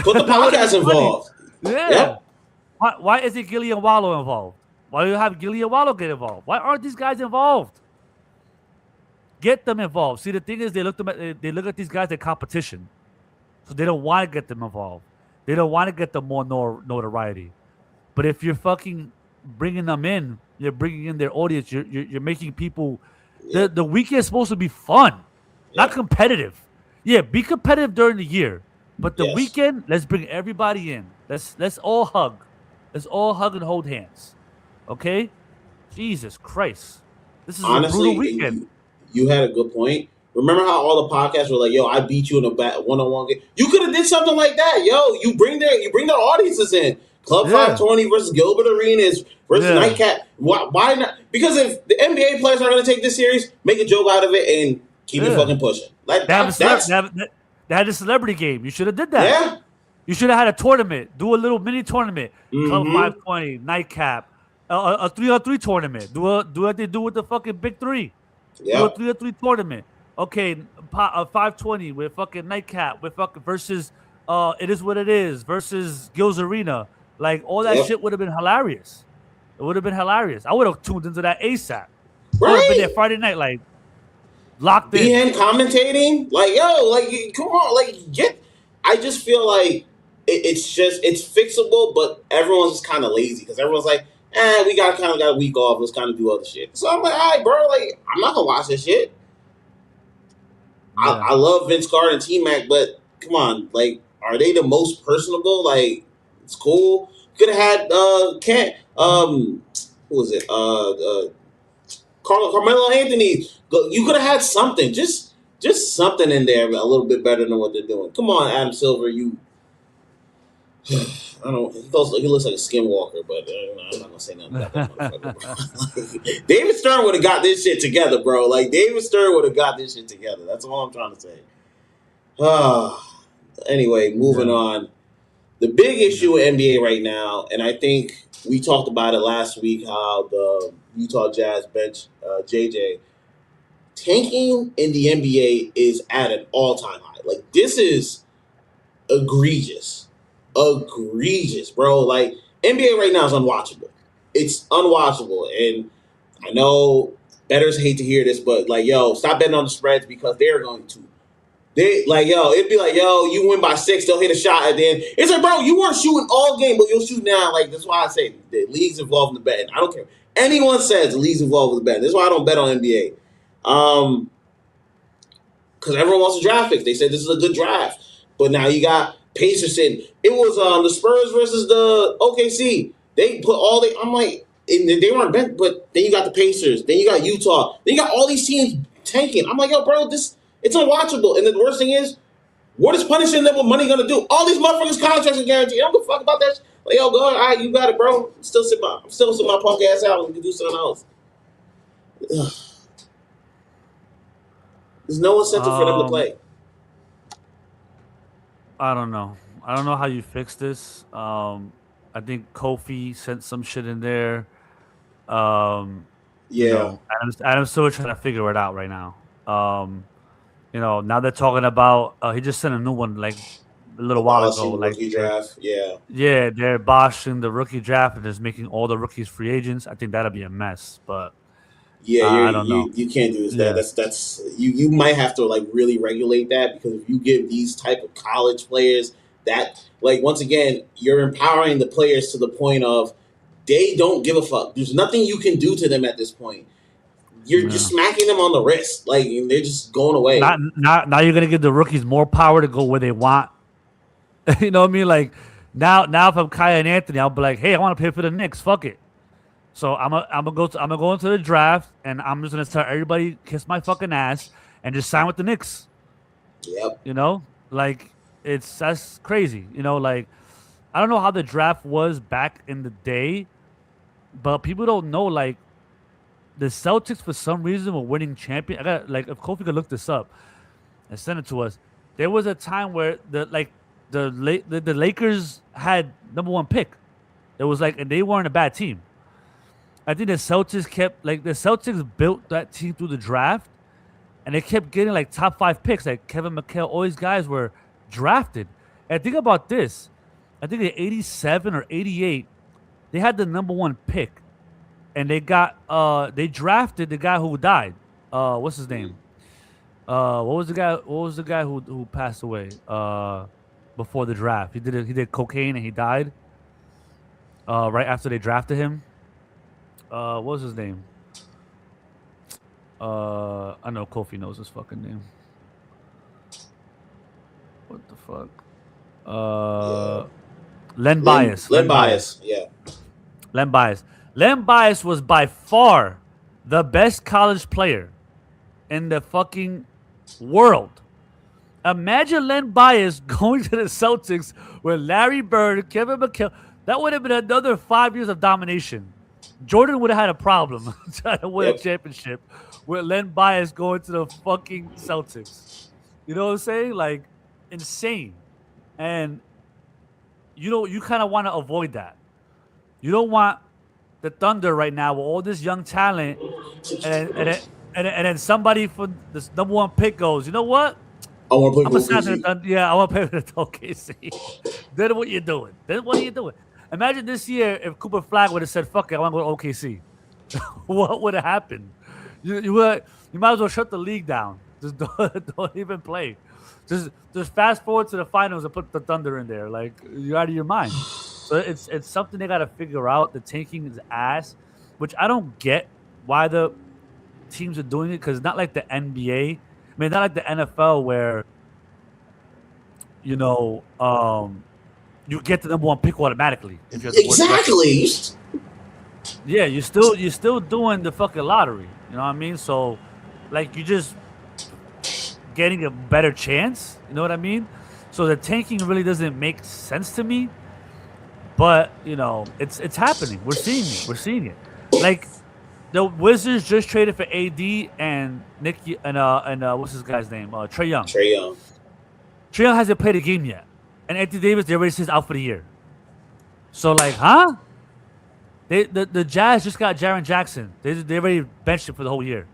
Put the podcast involved. Yeah. Yep. Why isn't Gillian Wallow involved? Why do you have Gillian Wallow get involved? Why aren't these guys involved? Get them involved. See, the thing is, they look at these guys as competition, so they don't want to get them involved. They don't want to get them more notoriety. But if you're fucking bringing them in, you're bringing in their audience. You're making people. The weekend is supposed to be fun, not competitive. Yeah, be competitive during the year, but the weekend, let's bring everybody in. Let's all hug. Let's all hug and hold hands. Okay? Jesus Christ, this is honestly a brutal weekend. You had a good point. Remember how all the podcasts were like, "Yo, I beat you in a one-on-one game." You could have did something like that, yo. You bring their audiences in. Club 520 versus Gilbert Arenas versus Nightcap. Why not? Because if the NBA players are going to take this series, make a joke out of it and Keep it Yeah. fucking pushing. Like They have that's they had a celebrity game. You should have did that. yeah. You should have had a tournament. Do a little mini tournament. Club Mm-hmm. 520, nightcap. A 3-on-3 tournament. Do what they do with the fucking big three. Do a Yep. 3-on-3 tournament. Okay, a 520 with fucking nightcap with fucking versus it is what it is versus Gills Arena. Like all that Yep. shit would have been hilarious. It would have been hilarious. I would have tuned into that ASAP. I would have been there Right. Friday night, like locked in. BN commentating, like yo, like come on, like get. I just feel like it's fixable, but everyone's just kind of lazy because everyone's like, we got a week off. Let's kind of do other shit. So I'm like, all right, bro, like I'm not gonna watch this shit. Yeah. I love Vince Carter and T Mac, but come on, like, are they the most personable? Like, it's cool. Could have had who was it? Carmelo Anthony. You could have had something, just something in there a little bit better than what they're doing. Come on, Adam Silver, you. I don't. He looks like a skinwalker, but I'm not gonna say nothing about that motherfucker, bro. David Stern would have got this shit together, bro. Like David Stern would have got this shit together. That's all I'm trying to say. Anyway, moving on. The big issue with NBA right now, and I think we talked about it last week, how the Utah Jazz bench JJ tanking in the NBA is at an all-time high. Like this is egregious, bro. Like NBA right now is unwatchable. It's unwatchable, and I know bettors hate to hear this, but like, yo, stop betting on the spreads because they're going to. They like, yo, it'd be like, yo, you win by 6, they'll hit a shot at the end. It's like, bro, you weren't shooting all game, but you'll shoot now. Like, that's why I say the league's involved in the betting. I don't care. Anyone says the league's involved with the betting. That's why I don't bet on NBA. Because everyone wants to draft picks. They said this is a good draft. But now you got Pacers sitting. It was the Spurs versus the OKC. They put all I'm like, and they weren't bent, but then you got the Pacers. Then you got Utah. Then you got all these teams tanking. I'm like, yo, bro, it's unwatchable. And the worst thing is, what is punishing them with money going to do? All these motherfuckers' contracts are guaranteed. I don't give a fuck about that. Like, yo, go ahead. All right, you got it, bro. I'm still sit my punk ass out and we can do something else. Ugh. There's no incentive for them to play. I don't know. I don't know how you fix this. I think Kofi sent some shit in there. Yeah. Adam's still trying to figure it out right now. Now they're talking about he just sent a new one like a little while ago. Like rookie draft, yeah, they're abolishing the rookie draft and just making all the rookies free agents. I think that'll be a mess, but yeah, I don't know. You can't do that. Yeah. That's you might have to like really regulate that because if you give these type of college players that like once again you're empowering the players to the point of they don't give a fuck. There's nothing you can do to them at this point. You're just smacking them on the wrist, like they're just going away. Now you're gonna give the rookies more power to go where they want. You know what I mean? Like now if I'm Kaya and Anthony, I'll be like, hey, I want to play for the Knicks. Fuck it. So I'm gonna go into the draft and I'm just gonna tell everybody kiss my fucking ass and just sign with the Knicks. Yep. You know, like that's crazy. You know, like I don't know how the draft was back in the day, but people don't know like. The Celtics, for some reason, were winning champion. I got like if Kofi could look this up and send it to us. There was a time where the Lakers had #1 pick. It was like, and they weren't a bad team. I think the Celtics built that team through the draft, and they kept getting like top 5 picks. Like Kevin McHale, all these guys were drafted. And think about this. I think in '87 or '88, they had the #1 pick. And they drafted the guy who died. What's his name? What was the guy who passed away before the draft? He did cocaine and he died. Right after they drafted him. What was his name? I know Kofi knows his fucking name. What the fuck? Len Bias. Len Bias. Yeah. Len Bias. Len Bias was by far the best college player in the fucking world. Imagine Len Bias going to the Celtics with Larry Bird, Kevin McHale. That would have been another 5 years of domination. Jordan would have had a problem trying to win a Yep. championship with Len Bias going to the fucking Celtics. You know what I'm saying? Like, insane. And you kind of want to avoid that. You don't want the Thunder right now with all this young talent, and then somebody from this number one pick goes, you know what? I want to play I'm for a sign to the OKC. Thunder. Yeah, I want to play with the OKC. Then what you doing? Then what are you doing? Imagine this year if Cooper Flag would have said, "Fuck it, I want to go to OKC." What would have happened? You might as well shut the league down. Just don't even play. Just fast forward to the finals and put the Thunder in there. Like, you're out of your mind. So it's something they got to figure out. The tanking is ass, which I don't get why the teams are doing it, because it's not like the NBA. I mean, not like the NFL where you know you get the number one pick automatically if you're the worst record. Exactly. Yeah, you're still doing the fucking lottery. You know what I mean? So, like, you just getting a better chance. You know what I mean? So the tanking really doesn't make sense to me. But it's happening. We're seeing it. We're seeing it. Like, the Wizards just traded for AD and Nicky and what's this guy's name? Trae Young. Trae Young. Trae Young hasn't played a game yet, and Anthony Davis they already says out for the year. So, like, huh? The Jazz just got Jaren Jackson. They already benched him for the whole year.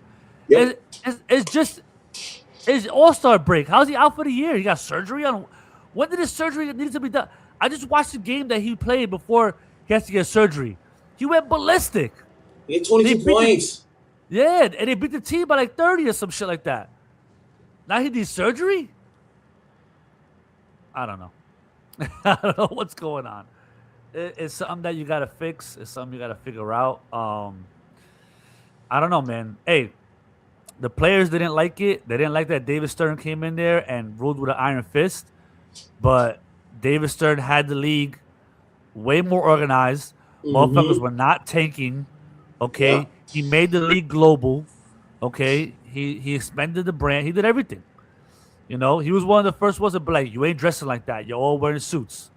Yep. It's All-Star break. How's he out for the year? He got surgery on. When did his surgery need to be done? I just watched the game that he played before he has to get surgery. He went ballistic. He had 22 points. Yeah, and they beat the team by like 30 or some shit like that. Now he needs surgery? I don't know. I don't know what's going on. It's something that you got to fix. It's something you got to figure out. I don't know, man. Hey, the players didn't like it. They didn't like that David Stern came in there and ruled with an iron fist. But David Stern had the league way more organized. Motherfuckers were not tanking. Okay, Yeah. he made the league global. Okay, he expanded the brand. He did everything. He was one of the first ones to be like, "You ain't dressing like that. You're all wearing suits.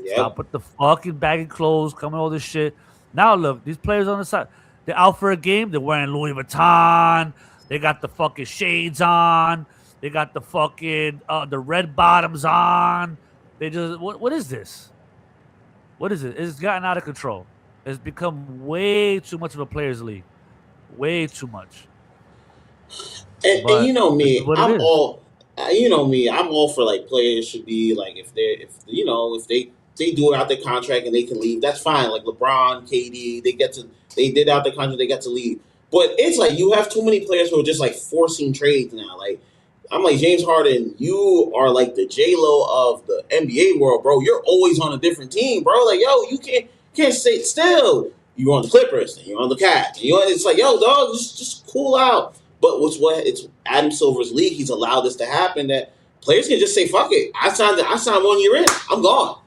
Yep. Stop with the fucking baggy clothes, coming all this shit." Now look, these players on the side, they're out for a game. They're wearing Louis Vuitton. They got the fucking shades on. They got the fucking the red bottoms on. They just what is this? What is it? It's gotten out of control. It's become way too much of a players' league. Way too much. And you know This me, is what it I'm is. all I'm all for like players should be like if they do it out their contract and they can leave, that's fine. Like LeBron, KD, they did out their contract, they got to leave. But it's like you have too many players who are just like forcing trades now. Like I'm like James Harden, you are like the J-Lo of the NBA world, bro. You're always on a different team, bro. Like yo, you can't stay still. You're on the Clippers, and you're on the Cavs. It's like yo, dog, just cool out. But it's Adam Silver's league. He's allowed this to happen. That players can just say, "Fuck it, I signed 1 year in. I'm gone."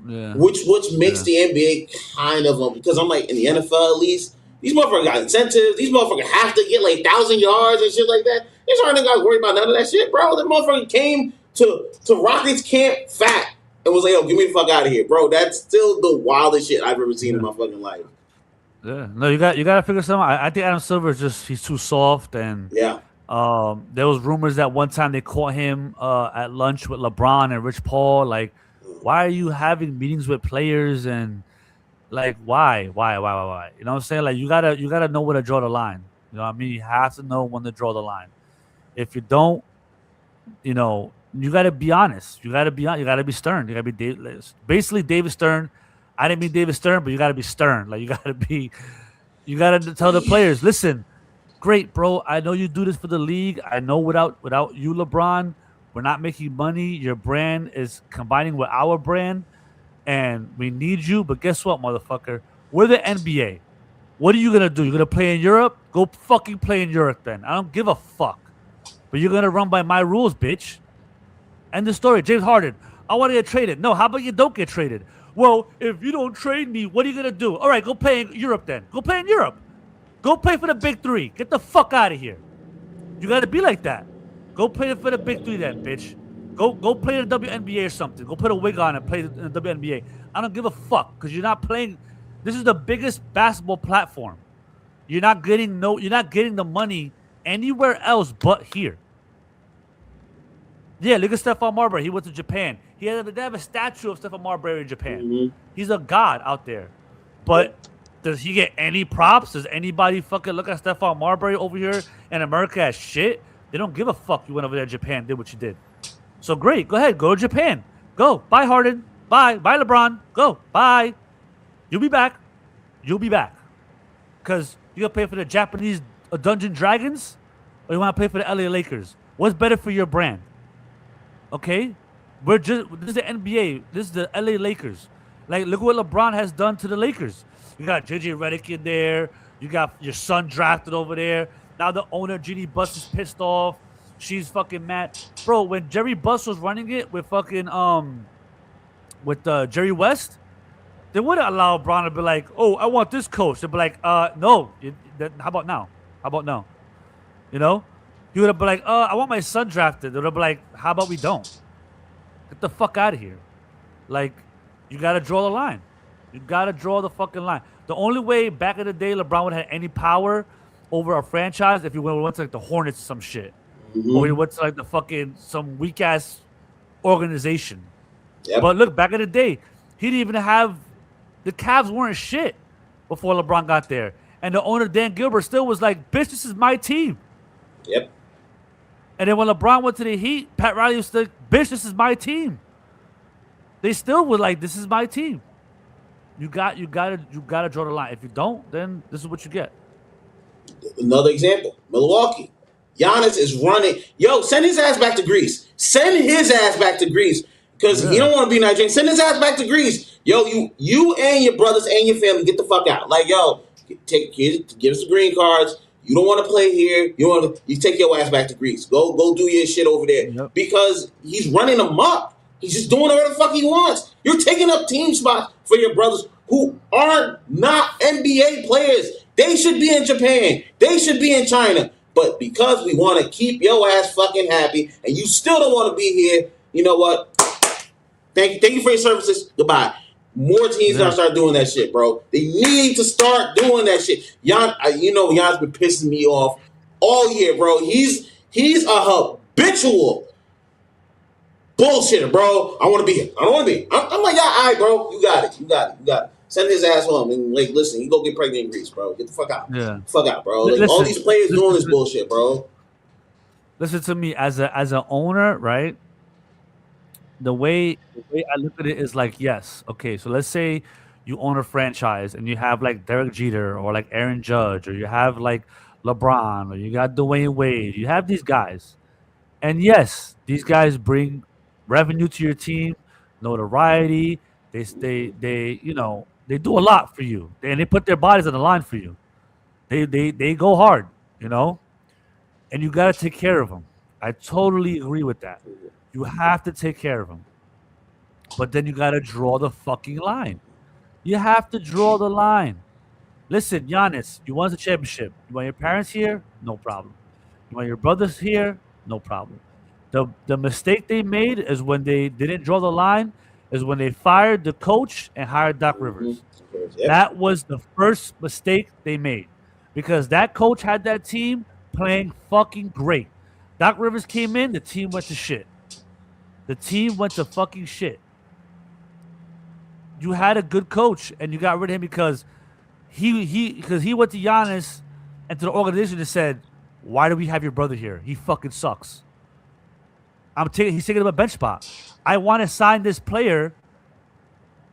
Yeah. Which makes the NBA kind of because I'm like in the NFL at least these motherfuckers got incentives. These motherfuckers have to get like 1,000 yards and shit like that. These aren't got to worry about none of that shit, bro. The motherfucker came to Rockets camp fat and was like, "Yo, get me the fuck out of here, bro." That's still the wildest shit I've ever seen in my fucking life. Yeah. No, you got to figure something out. I think Adam Silver is he's too soft, and Yeah. there was rumors that one time they caught him at lunch with LeBron and Rich Paul. Like, why are you having meetings with players and like why? You know what I'm saying? Like you gotta know where to draw the line. You know what I mean? You have to know when to draw the line. If you don't, you gotta be honest. You gotta be stern. You gotta be basically David Stern. I didn't mean David Stern, but you gotta be stern. Like you gotta tell the players, listen, great, bro. I know you do this for the league. I know without you, LeBron, we're not making money. Your brand is combining with our brand, and we need you. But guess what, motherfucker? We're the NBA. What are you gonna do? You're gonna play in Europe? Go fucking play in Europe then. I don't give a fuck. But you're gonna run by my rules, bitch. End the story. James Harden, I want to get traded. No, how about you don't get traded? Well, if you don't trade me, what are you gonna do? All right, go play in Europe then. Go play in Europe. Go play for the big three. Get the fuck out of here. You gotta be like that. Go play for the big three then, bitch. Go play in the WNBA or something. Go put a wig on and play in the WNBA. I don't give a fuck because you're not playing. This is the biggest basketball platform. You're not getting the money anywhere else but here. Yeah, look at Stephon Marbury. He went to Japan. They have a statue of Stephon Marbury in Japan. Mm-hmm. He's a god out there. But does he get any props? Does anybody fucking look at Stephon Marbury over here in America as shit? They don't give a fuck you went over there to Japan, did what you did. So great. Go ahead. Go to Japan. Go. Bye, Harden. Bye. Bye, LeBron. Go. Bye. You'll be back. You'll be back. Because you going to pay for the Japanese Dungeon Dragons or you want to pay for the LA Lakers? What's better for your brand? Okay? This is the NBA. This is the LA Lakers. Like, look what LeBron has done to the Lakers. You got JJ Redick in there. You got your son drafted over there. Now the owner, Jeannie Buss, is pissed off. She's fucking mad. Bro, when Jerry Buss was running it with fucking, Jerry West, they wouldn't allow LeBron to be like, oh, I want this coach. They'd be like, no. How about now? How about no? You know? He would have been like, I want my son drafted. They would have been like, how about we don't? Get the fuck out of here. Like, you got to draw the line. You got to draw the fucking line. The only way back in the day LeBron would have had any power over a franchise if he went to like the Hornets or some shit. Mm-hmm. Or he went to like the fucking, some weak-ass organization. Yep. But look, back in the day, he didn't even have, the Cavs weren't shit before LeBron got there. And the owner, Dan Gilbert, still was like, bitch, this is my team. Yep. And then when LeBron went to the Heat, Pat Riley was like, bitch, this is my team. They still were like, this is my team. You gotta draw the line. If you don't, then this is what you get. Another example, Milwaukee. Giannis is running. Yo, send his ass back to Greece. Send his ass back to Greece. Because he don't want to be Nigerian. Send his ass back to Greece. Yo, you and your brothers and your family, get the fuck out. Like, yo, give us the green cards. You don't want to play here. You take your ass back to Greece. Go do your shit over there. Yep. Because he's running amok. He's just doing whatever the fuck he wants. You're taking up team spots for your brothers who are not NBA players. They should be in Japan. They should be in China. But because we want to keep your ass fucking happy and you still don't want to be here, you know what? Thank you for your services. Goodbye. More teams gotta start doing that shit, bro. They need to start doing that shit. Jan's been pissing me off all year, bro. He's a habitual bullshitter, bro. I want to be here. I don't want to be. I'm like, yeah, all right, bro. You got it. Send his ass home and like, listen, you go get pregnant in Greece, bro. Get the fuck out. Yeah, fuck out, bro. Like, all these players doing this bullshit, bro. Listen to me, as an owner, right? The way I look at it is like, yes, okay, so let's say you own a franchise and you have like Derek Jeter or like Aaron Judge or you have like LeBron or you got Dwayne Wade. You have these guys. And yes, these guys bring revenue to your team, notoriety. They do a lot for you. And they put their bodies on the line for you. They go hard, and you got to take care of them. I totally agree with that. You have to take care of them. But then you got to draw the fucking line. You have to draw the line. Listen, Giannis, you want the championship. You want your parents here? No problem. You want your brothers here? No problem. The mistake they made is when they didn't draw the line, is when they fired the coach and hired Doc Rivers. Yep. That was the first mistake they made. Because that coach had that team playing fucking great. Doc Rivers came in, the team went to shit. The team went to fucking shit. You had a good coach, and you got rid of him because he went to Giannis and to the organization and said, "Why do we have your brother here? He fucking sucks. He's taking up a bench spot. I want to sign this player,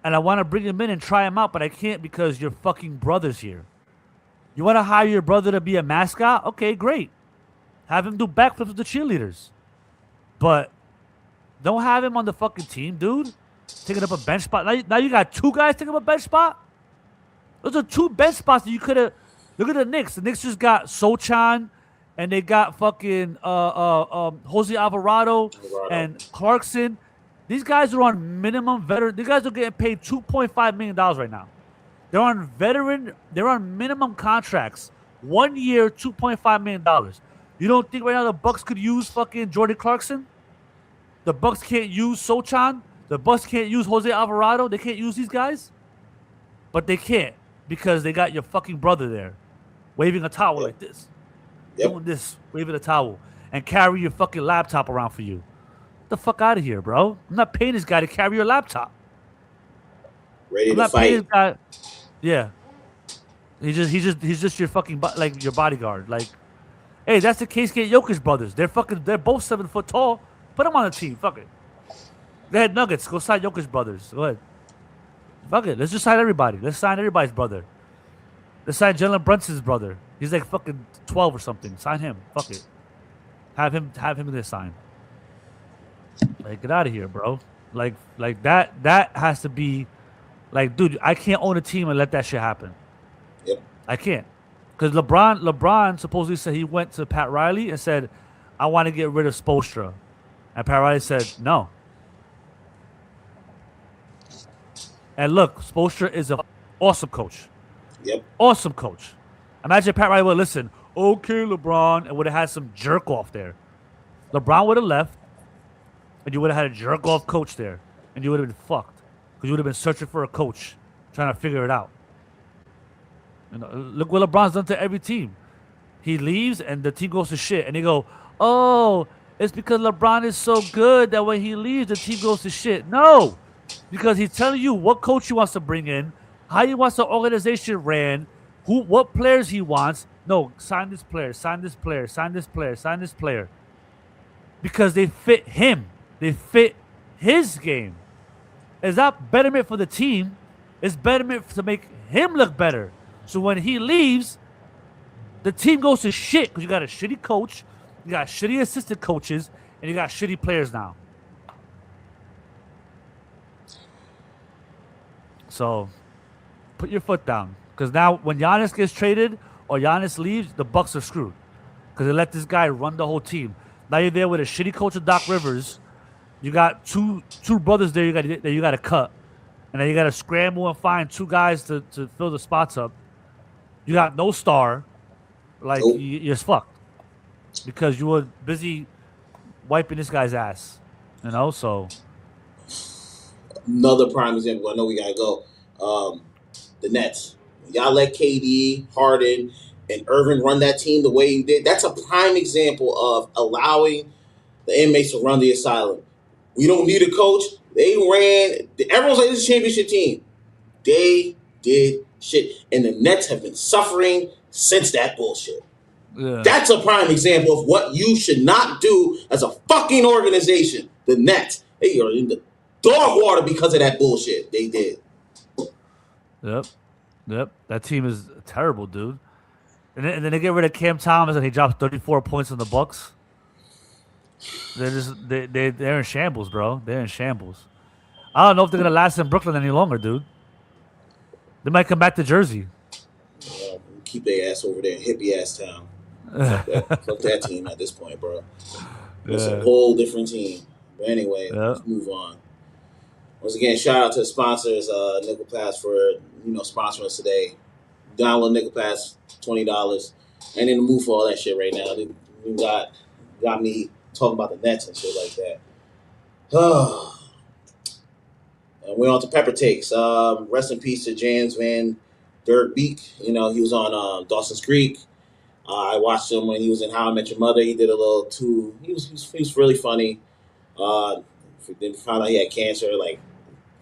and I want to bring him in and try him out, but I can't because your fucking brother's here. You want to hire your brother to be a mascot? Okay, great. Have him do backflips with the cheerleaders, but." Don't have him on the fucking team, dude. Taking up a bench spot. Now you got two guys taking up a bench spot? Those are two bench spots that you could have. Look at the Knicks. The Knicks just got Sochan, and they got fucking Jose Alvarado and Clarkson. These guys are on minimum veteran. These guys are getting paid $2.5 million right now. They're on minimum contracts. 1 year, $2.5 million. You don't think right now the Bucks could use fucking Jordan Clarkson? The Bucks can't use Sochan. The Bucks can't use Jose Alvarado. They can't use these guys. But they can't. because they got your fucking brother there, waving a towel like this, doing this, waving a towel, and carry your fucking laptop around for you. Get the fuck out of here, bro. I'm not paying this guy to carry your laptop. Ready I'm to not paying fight. this guy. Yeah. He's just your fucking like your bodyguard. Like, hey, that's the Case-Gate Jokic brothers. They're both 7 foot tall. Put them on the team. Fuck it. Go ahead, Nuggets. Go sign Jokic brothers. Go ahead. Fuck it. Let's just sign everybody. Let's sign everybody's brother. Let's sign Jalen Brunson's brother. He's like fucking 12 or something. Sign him. Fuck it. Have him get signed. Like, get out of here, bro. Like that has to be like, dude, I can't own a team and let that shit happen. Yep. I can't. Because LeBron supposedly said he went to Pat Riley and said, I want to get rid of Spoelstra. And Pat Riley said, no. And look, Spoelstra is an awesome coach. Yep. Awesome coach. Imagine Pat Riley would listen, okay, LeBron, and would have had some jerk off there. LeBron would have left, and you would have had a jerk off coach there. And you would have been fucked. Because you would have been searching for a coach, trying to figure it out. You know, look what LeBron's done to every team. He leaves, and the team goes to shit. And they go, oh, it's because LeBron is so good that when he leaves, the team goes to shit. No, because he's telling you what coach he wants to bring in, how he wants the organization ran, what players he wants. No, sign this player, sign this player, sign this player, sign this player. Because they fit him. They fit his game. It's not betterment for the team. It's betterment to make him look better. So when he leaves, the team goes to shit because you got a shitty coach, you got shitty assistant coaches, and you got shitty players now. So put your foot down. Because now when Giannis gets traded or Giannis leaves, the Bucks are screwed. Because they let this guy run the whole team. Now you're there with a shitty coach of Doc Rivers. You got two brothers there you got to cut. And then you got to scramble and find 2 guys to fill the spots up. You got no star. Like, you're fucked. Because you were busy wiping this guy's ass. You know, so. Another prime example. I know we got to go. The Nets. Y'all let KD, Harden, and Irvin run that team the way you did. That's a prime example of allowing the inmates to run the asylum. We don't need a coach. They ran. Everyone's like, this is a championship team. They did shit. And the Nets have been suffering since that bullshit. Yeah. That's a prime example of what you should not do as a fucking organization. The Nets. They are in the dog water because of that bullshit they did. Yep. That team is terrible, dude. And then they get rid of Cam Thomas and he drops 34 points on the Bucks. They're in shambles, bro. They're in shambles. I don't know if they're gonna last in Brooklyn any longer, dude. They might come back to Jersey. Keep their ass over there in hippie ass town. Fuck that team at this point, bro. It's a whole different team. But anyway, let's move on. Once again, shout out to the sponsors, Nickel Pass, for sponsoring us today. Download Nickel Pass, $20. Ain't in the mood for all that shit right now. They got me talking about the Nets and shit like that. And we're on to Pepper Takes. Rest in peace to James Van Der Beek. He was on Dawson's Creek. I watched him when he was in How I Met Your Mother. He did a little too. He was really funny. Then found out he had cancer. Like,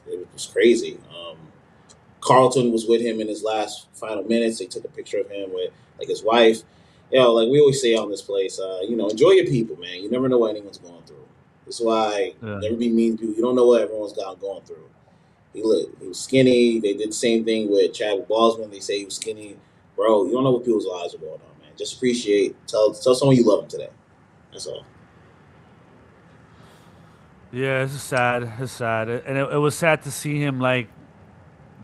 it was crazy. Carlton was with him in his last final minutes. They took a picture of him with his wife. Like we always say on this place, enjoy your people, man. You never know what anyone's going through. That's why never be mean to people. You don't know what everyone's going through. He was skinny. They did the same thing with Chadwick Boseman. They say he was skinny. Bro, you don't know what people's lives are going on, man. Just appreciate. Tell someone you love them today. That's all. Yeah, it's sad. It's sad. And it was sad to see him, like,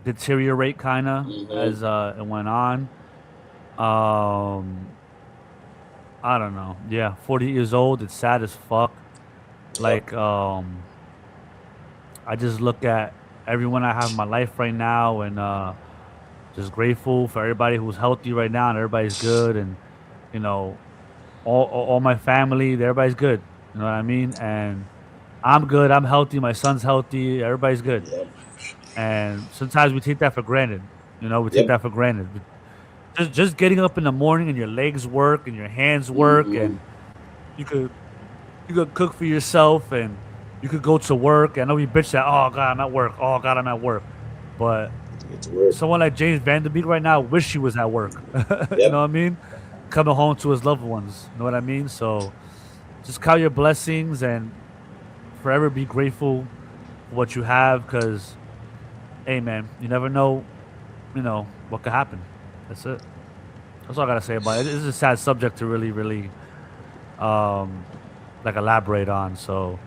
deteriorate kind of as it went on. I don't know. Yeah, 40 years old. It's sad as fuck. Like, I just look at everyone I have in my life right now and just grateful for everybody who's healthy right now and everybody's good. And, all my family, everybody's good. You know what I mean? And I'm good. I'm healthy. My son's healthy. Everybody's good. And sometimes we take that for granted. You know, we take Yep. that for granted. Just getting up in the morning and your legs work and your hands work and you could cook for yourself and you could go to work. I know we bitch that, oh God, I'm at work. Oh God, I'm at work. But It's weird. someone like James Vanderbeek right now wish he was at work. You know Yep. what I mean? Coming home to his loved ones. You know what I mean? So just count your blessings and forever be grateful for what you have because, hey, man, you never know, what could happen. That's it. That's all I got to say about it. It's a sad subject to really, really um, like elaborate on. So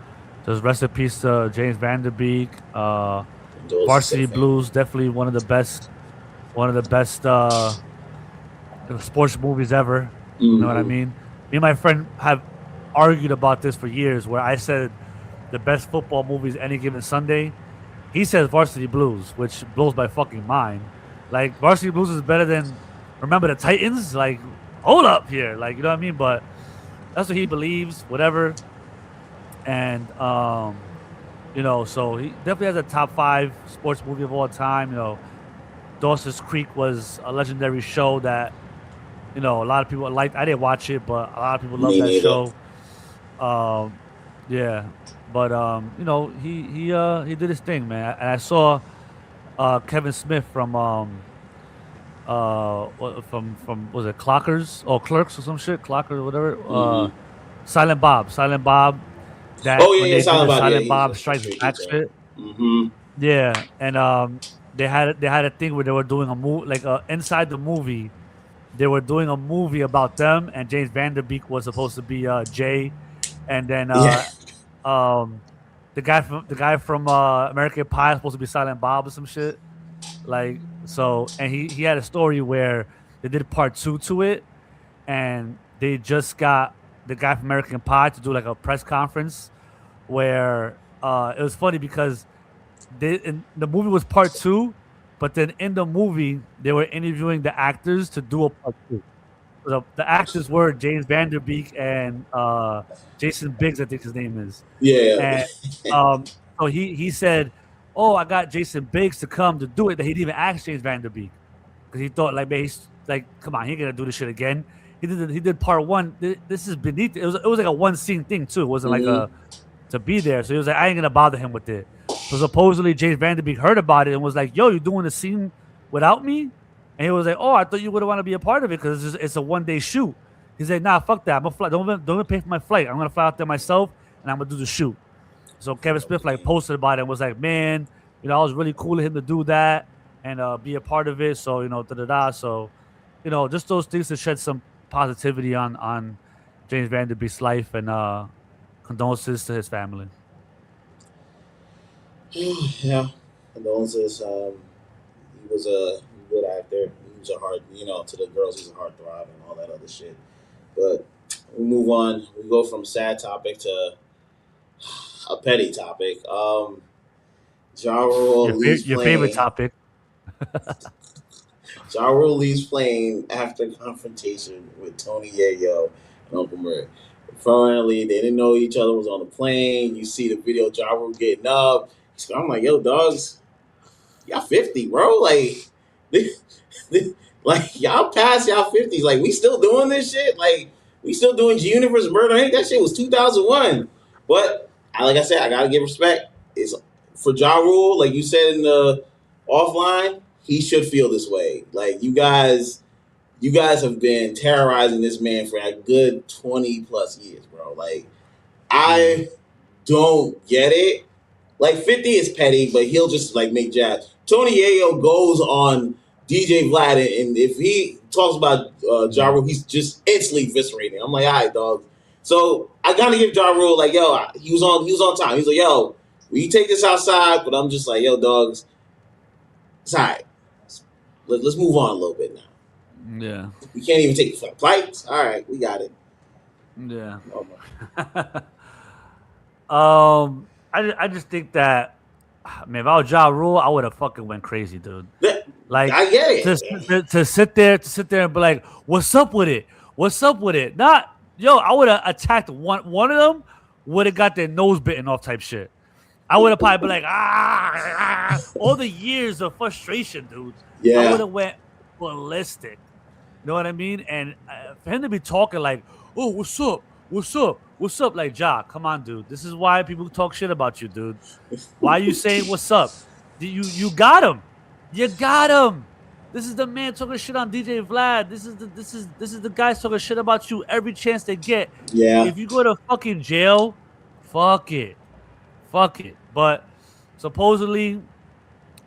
just rest in peace to James Vanderbeek. Condolences to Varsity the family. Blues, definitely one of the best sports movies ever. You know what I mean? Me and my friend have argued about this for years. Where I said the best football movies any given Sunday. He says Varsity Blues, which blows my fucking mind. Like Varsity Blues is better than Remember the Titans. Like, hold up here, like you know what I mean. But that's what he believes. Whatever. And so he definitely has a top 5 sports movie of all time. Dawson's Creek was a legendary show that a lot of people liked. I didn't watch it, but a lot of people love Me that neither. show. Yeah, but he did his thing, man. And I saw Kevin Smith from was it Clockers or Clerks or some shit, Clockers or whatever. Silent Bob. That Oh when yeah, they did Silent the Bob. Yeah, Silent he's Bob a Strikes straight Back teacher. shit. Mm-hmm. Yeah, and they had a thing where they were doing a movie like inside the movie. They were doing a movie about them, and James Vanderbeek was supposed to be Jay, and then Yeah. um, the guy from American Pie was supposed to be Silent Bob or some shit. Like so, and he had a story where they did part 2 to it, and they just got the guy from American Pie to do like a press conference where it was funny because the movie was part 2, but then in the movie they were interviewing the actors to do a part 2. The actors were James Vanderbeek and Jason Biggs, I think his name is. Yeah. And so he said, "Oh, I got Jason Biggs to come to do it." That he didn't even ask James Vanderbeek because he thought like, man, he's like, come on, he ain't gonna do this shit again. He did part 1. This is beneath. It was like a one scene thing too. It wasn't like Mm-hmm. a to be there. So he was like, I ain't gonna bother him with it. So supposedly James Vanderbeek heard about it and was like, "Yo, you doing the scene without me?" And he was like, "Oh, I thought you would want to be a part of it because it's a 1 day shoot." He's like, "Nah, fuck that. I'm gonna fly. Don't even pay for my flight. I'm gonna fly out there myself and I'm gonna do the shoot." So Kevin Smith like posted about it and was like, "Man, I was really cool of him to do that and be a part of it." So da da da. So just those things to shed some positivity on James Vanderbeek's life and condolences to his family. Yeah. Condolences. He was a good actor. He was a heart, to the girls, he's a heartthrob and all that other shit. But we move on. We go from sad topic to a petty topic. Ja Rule leaves Your favorite playing. topic. Ja Rule leaves playing after confrontation with Tony Yayo and Uncle Murray. Apparently, they didn't know each other was on the plane. You see the video, Ja Rule getting up. I'm like, yo, dogs, y'all 50, bro. Like, like y'all past y'all 50s. Like, we still doing this shit. Like, we still doing G Universe Murder. I think that shit was 2001. But like I said, I gotta give respect. It's for Ja Rule, like you said in the offline, he should feel this way. Like you guys have been terrorizing this man for a good 20 plus years, bro. Like I don't get it. Like 50 is petty, but he'll just like make jabs. Tony Yayo goes on DJ Vlad, and if he talks about Ja Rule, he's just instantly eviscerating. I'm like, all right, dog. So I gotta give Ja Rule like, yo, he was on time. He's like, yo, we take this outside, but I'm just like, yo, dogs, it's all right. Let's move on a little bit now. Yeah. We can't even take flights. All right, we got it. Yeah. Oh, I just think that, man, if I was Ja Rule, I would have fucking went crazy, dude. Like I get it. to sit there and be like, "What's up with it? What's up with it?" Not yo, I would have attacked one of them. Would have got their nose bitten off type shit. I would have probably been like, all the years of frustration, dude. I would Yeah. have went ballistic. You know what I mean? And for him to be talking like, "Oh, what's up? What's up? What's up?" Like, Ja, come on, dude. This is why people talk shit about you, dude. Why are you saying what's up? You got him. You got him. This is the man talking shit on DJ Vlad. This is the guys talking shit about you every chance they get. Yeah. If you go to fucking jail, fuck it. Fuck it. But supposedly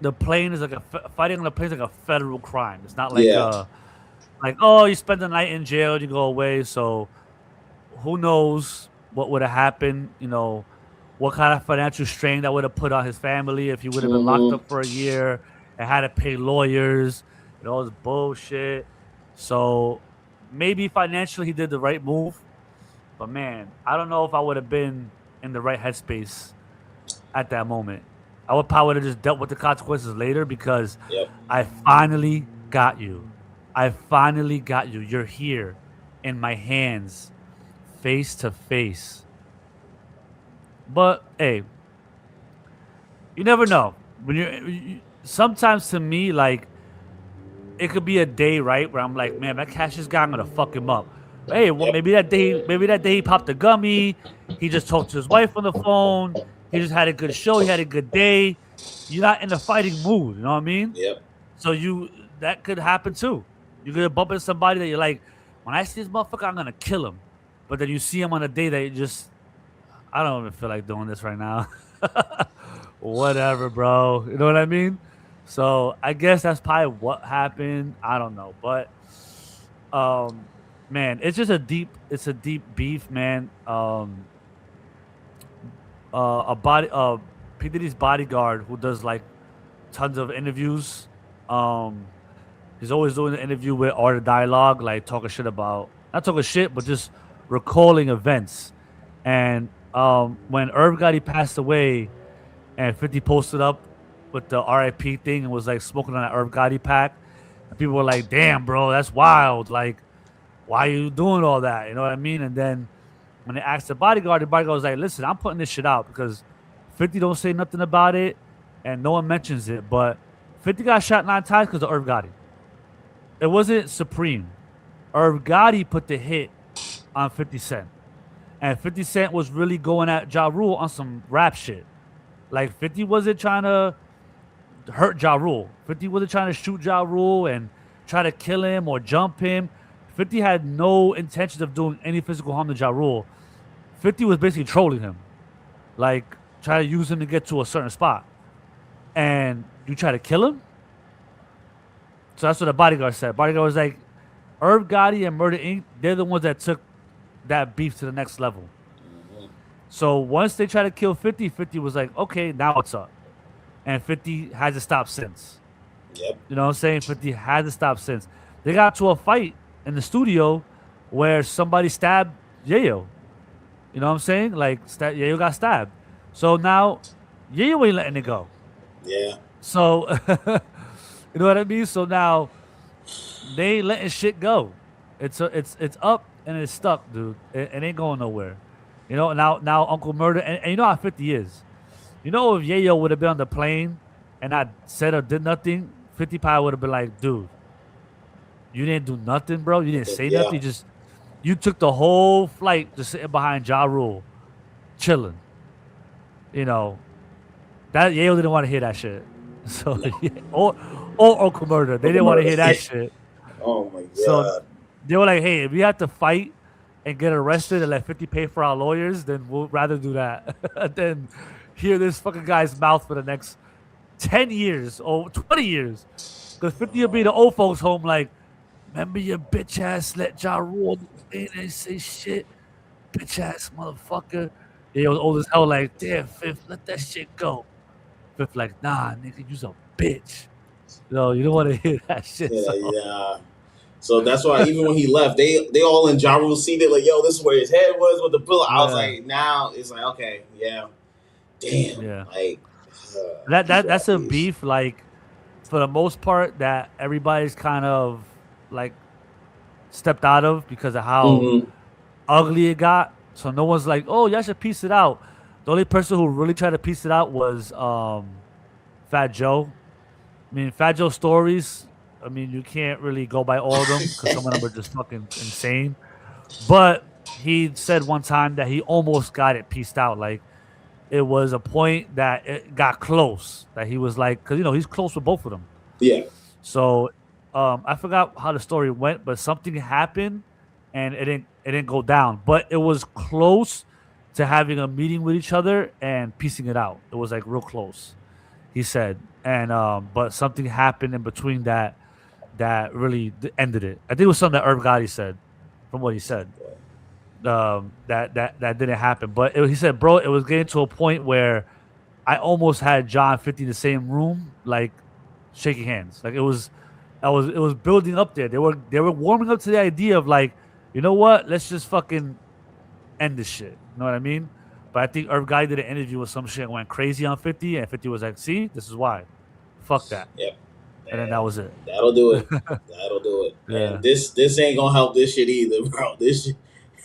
the plane is like fighting on the plane is like a federal crime. It's not like Yeah. like, oh, you spend the night in jail and you go away. So who knows what would have happened? You know, what kind of financial strain that would have put on his family if he would have been locked Mm-hmm. up for a year and had to pay lawyers and all this bullshit. So maybe financially he did the right move, but man, I don't know if I would have been in the right headspace at that moment. I would probably have just dealt with the consequences later because Yep. I finally got you. I finally got you. You're here in my hands, face to face. But hey, you never know. When sometimes to me, like it could be a day, right, where I'm like, man, that Cassius guy, I'm gonna fuck him up. But hey, well, Yep. maybe that day he popped a gummy. He just talked to his wife on the phone. He just had a good show. He had a good day. You're not in a fighting mood. You know what I mean? Yep. So that could happen too. You could bump into somebody that you're like, when I see this motherfucker, I'm gonna kill him. But then you see him on a day that you just, I don't even feel like doing this right now. Whatever, bro. You know what I mean? So I guess that's probably what happened. I don't know, but um, man, it's a deep beef, man. A body, P Diddy's bodyguard who does like tons of interviews. Um, he's always doing an interview with Art of Dialogue, like talking shit about not talking shit, but just recalling events. And when Irv Gotti passed away, and 50 posted up with the RIP thing and was like smoking on that Irv Gotti pack, and people were like, "Damn, bro, that's wild! Like, why are you doing all that?" You know what I mean? And then when they asked the bodyguard was like, "Listen, I'm putting this shit out because 50 don't say nothing about it, and no one mentions it, but 50 got shot 9 times because of Irv Gotti. It wasn't Supreme. Irv Gotti put the hit on 50 Cent. And 50 Cent was really going at Ja Rule on some rap shit. Like 50 wasn't trying to hurt Ja Rule. 50 wasn't trying to shoot Ja Rule and try to kill him or jump him. 50 had no intentions of doing any physical harm to Ja Rule. 50 was basically trolling him. Like try to use him to get to a certain spot. And you try to kill him? So that's what the bodyguard said. Bodyguard was like, Irv Gotti and Murder Inc., they're the ones that took that beef to the next level. So once they tried to kill 50, 50 was like, okay, now what's up? And 50 hasn't stopped since. Yep. You know what I'm saying? 50 hasn't stopped since. They got to a fight in the studio where somebody stabbed Yayo. You know what I'm saying? Like, Yayo got stabbed. So now, Yayo ain't letting it go. Yeah. So, you know what I mean? So now, they ain't letting shit go. It's up and it's stuck, dude. It ain't going nowhere. You know, now Uncle Murder, and you know how 50 is. You know, if Yayo would have been on the plane and I said or did nothing, 50 probably would have been like, dude, you didn't do nothing, bro. You didn't say Yeah. nothing. You took the whole flight just sitting behind Ja Rule, chilling. You know, that Yayo didn't want to hear that shit. So, or Uncle Murder, they didn't want to hear that shit. Oh my god. So they were like, hey, if we have to fight and get arrested and let 50 pay for our lawyers, then we'll rather do that than hear this fucking guy's mouth for the next 10 years or 20 years. Because 50 will be the old folks home like, remember your bitch ass let Ja Rule and say shit? Bitch ass motherfucker. He was old as hell like, damn, Fifth, let that shit go. Fifth like, nah, nigga, you's a bitch. No, you don't want to hear that shit. Yeah, So. yeah. So that's why even when he left, they all in Ja Rule's seat. They're like, yo, this is where his head was with the pillow. I was like, now it's like, okay, yeah. Damn. Yeah. Like That's a beef, like, for the most part, that everybody's kind of like stepped out of because of how ugly it got. So no one's like, oh, y'all should piece it out. The only person who really tried to piece it out was Fat Joe. I mean, Fat Joe stories. I mean, you can't really go by all of them because some of them are just fucking insane. But he said one time that he almost got it pieced out. Like it was a point that it got close. That he was like, because he's close with both of them. Yeah. So I forgot how the story went, but something happened, and it didn't go down. But it was close to having a meeting with each other and piecing it out. It was like real close. He said, and but something happened in between that really ended it. I think it was something that Herb Gotti said, from what he said. That didn't happen. But he said, bro, it was getting to a point where I almost had John 50 in the same room, like shaking hands. Like it was building up there. They were warming up to the idea of like, you know what? Let's just fucking end this shit. You know what I mean? But I think Herb Guy did an interview with some shit and went crazy on 50, and 50 was like, see, this is why. Fuck that. Yep. And then that was it. That'll do it. That'll do it. Yeah. And this ain't gonna help this shit either, bro. This shit,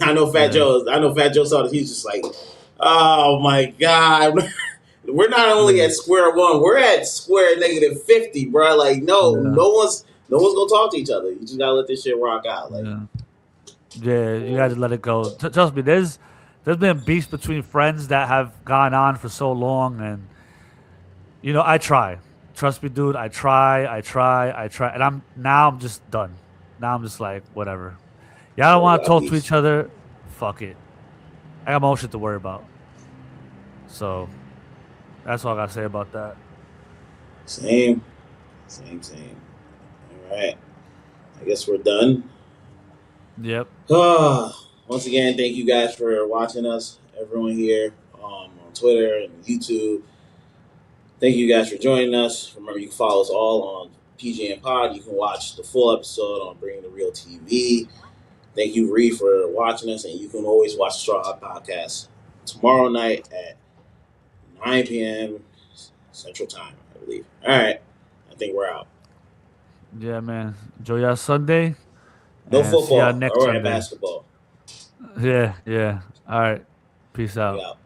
I know Fat Joe saw this. He's just like, oh my God. We're not only at square one, we're at square negative 50, bro. Like, no one's gonna talk to each other. You just gotta let this shit rock out. Like, yeah, you gotta let it go. Trust me, there's been beefs between friends that have gone on for so long, and I try. Trust me, dude. I try, and I'm just done. Now I'm just like, whatever. Y'all don't want to talk to each other. Fuck it. I got my own shit to worry about. So that's all I gotta say about that. Same. All right. I guess we're done. Yep. Once again, thank you guys for watching us. Everyone here on Twitter and YouTube. Thank you guys for joining us. Remember, you can follow us all on PGN Pod. You can watch the full episode on Bringing the Real TV. Thank you, Ree, for watching us. And you can always watch the Straw Hot Podcast tomorrow night at 9 p.m. Central Time, I believe. All right. I think we're out. Yeah, man. Enjoy your Sunday. No football. Next All right, Sunday. basketball. Yeah. All right. Peace out.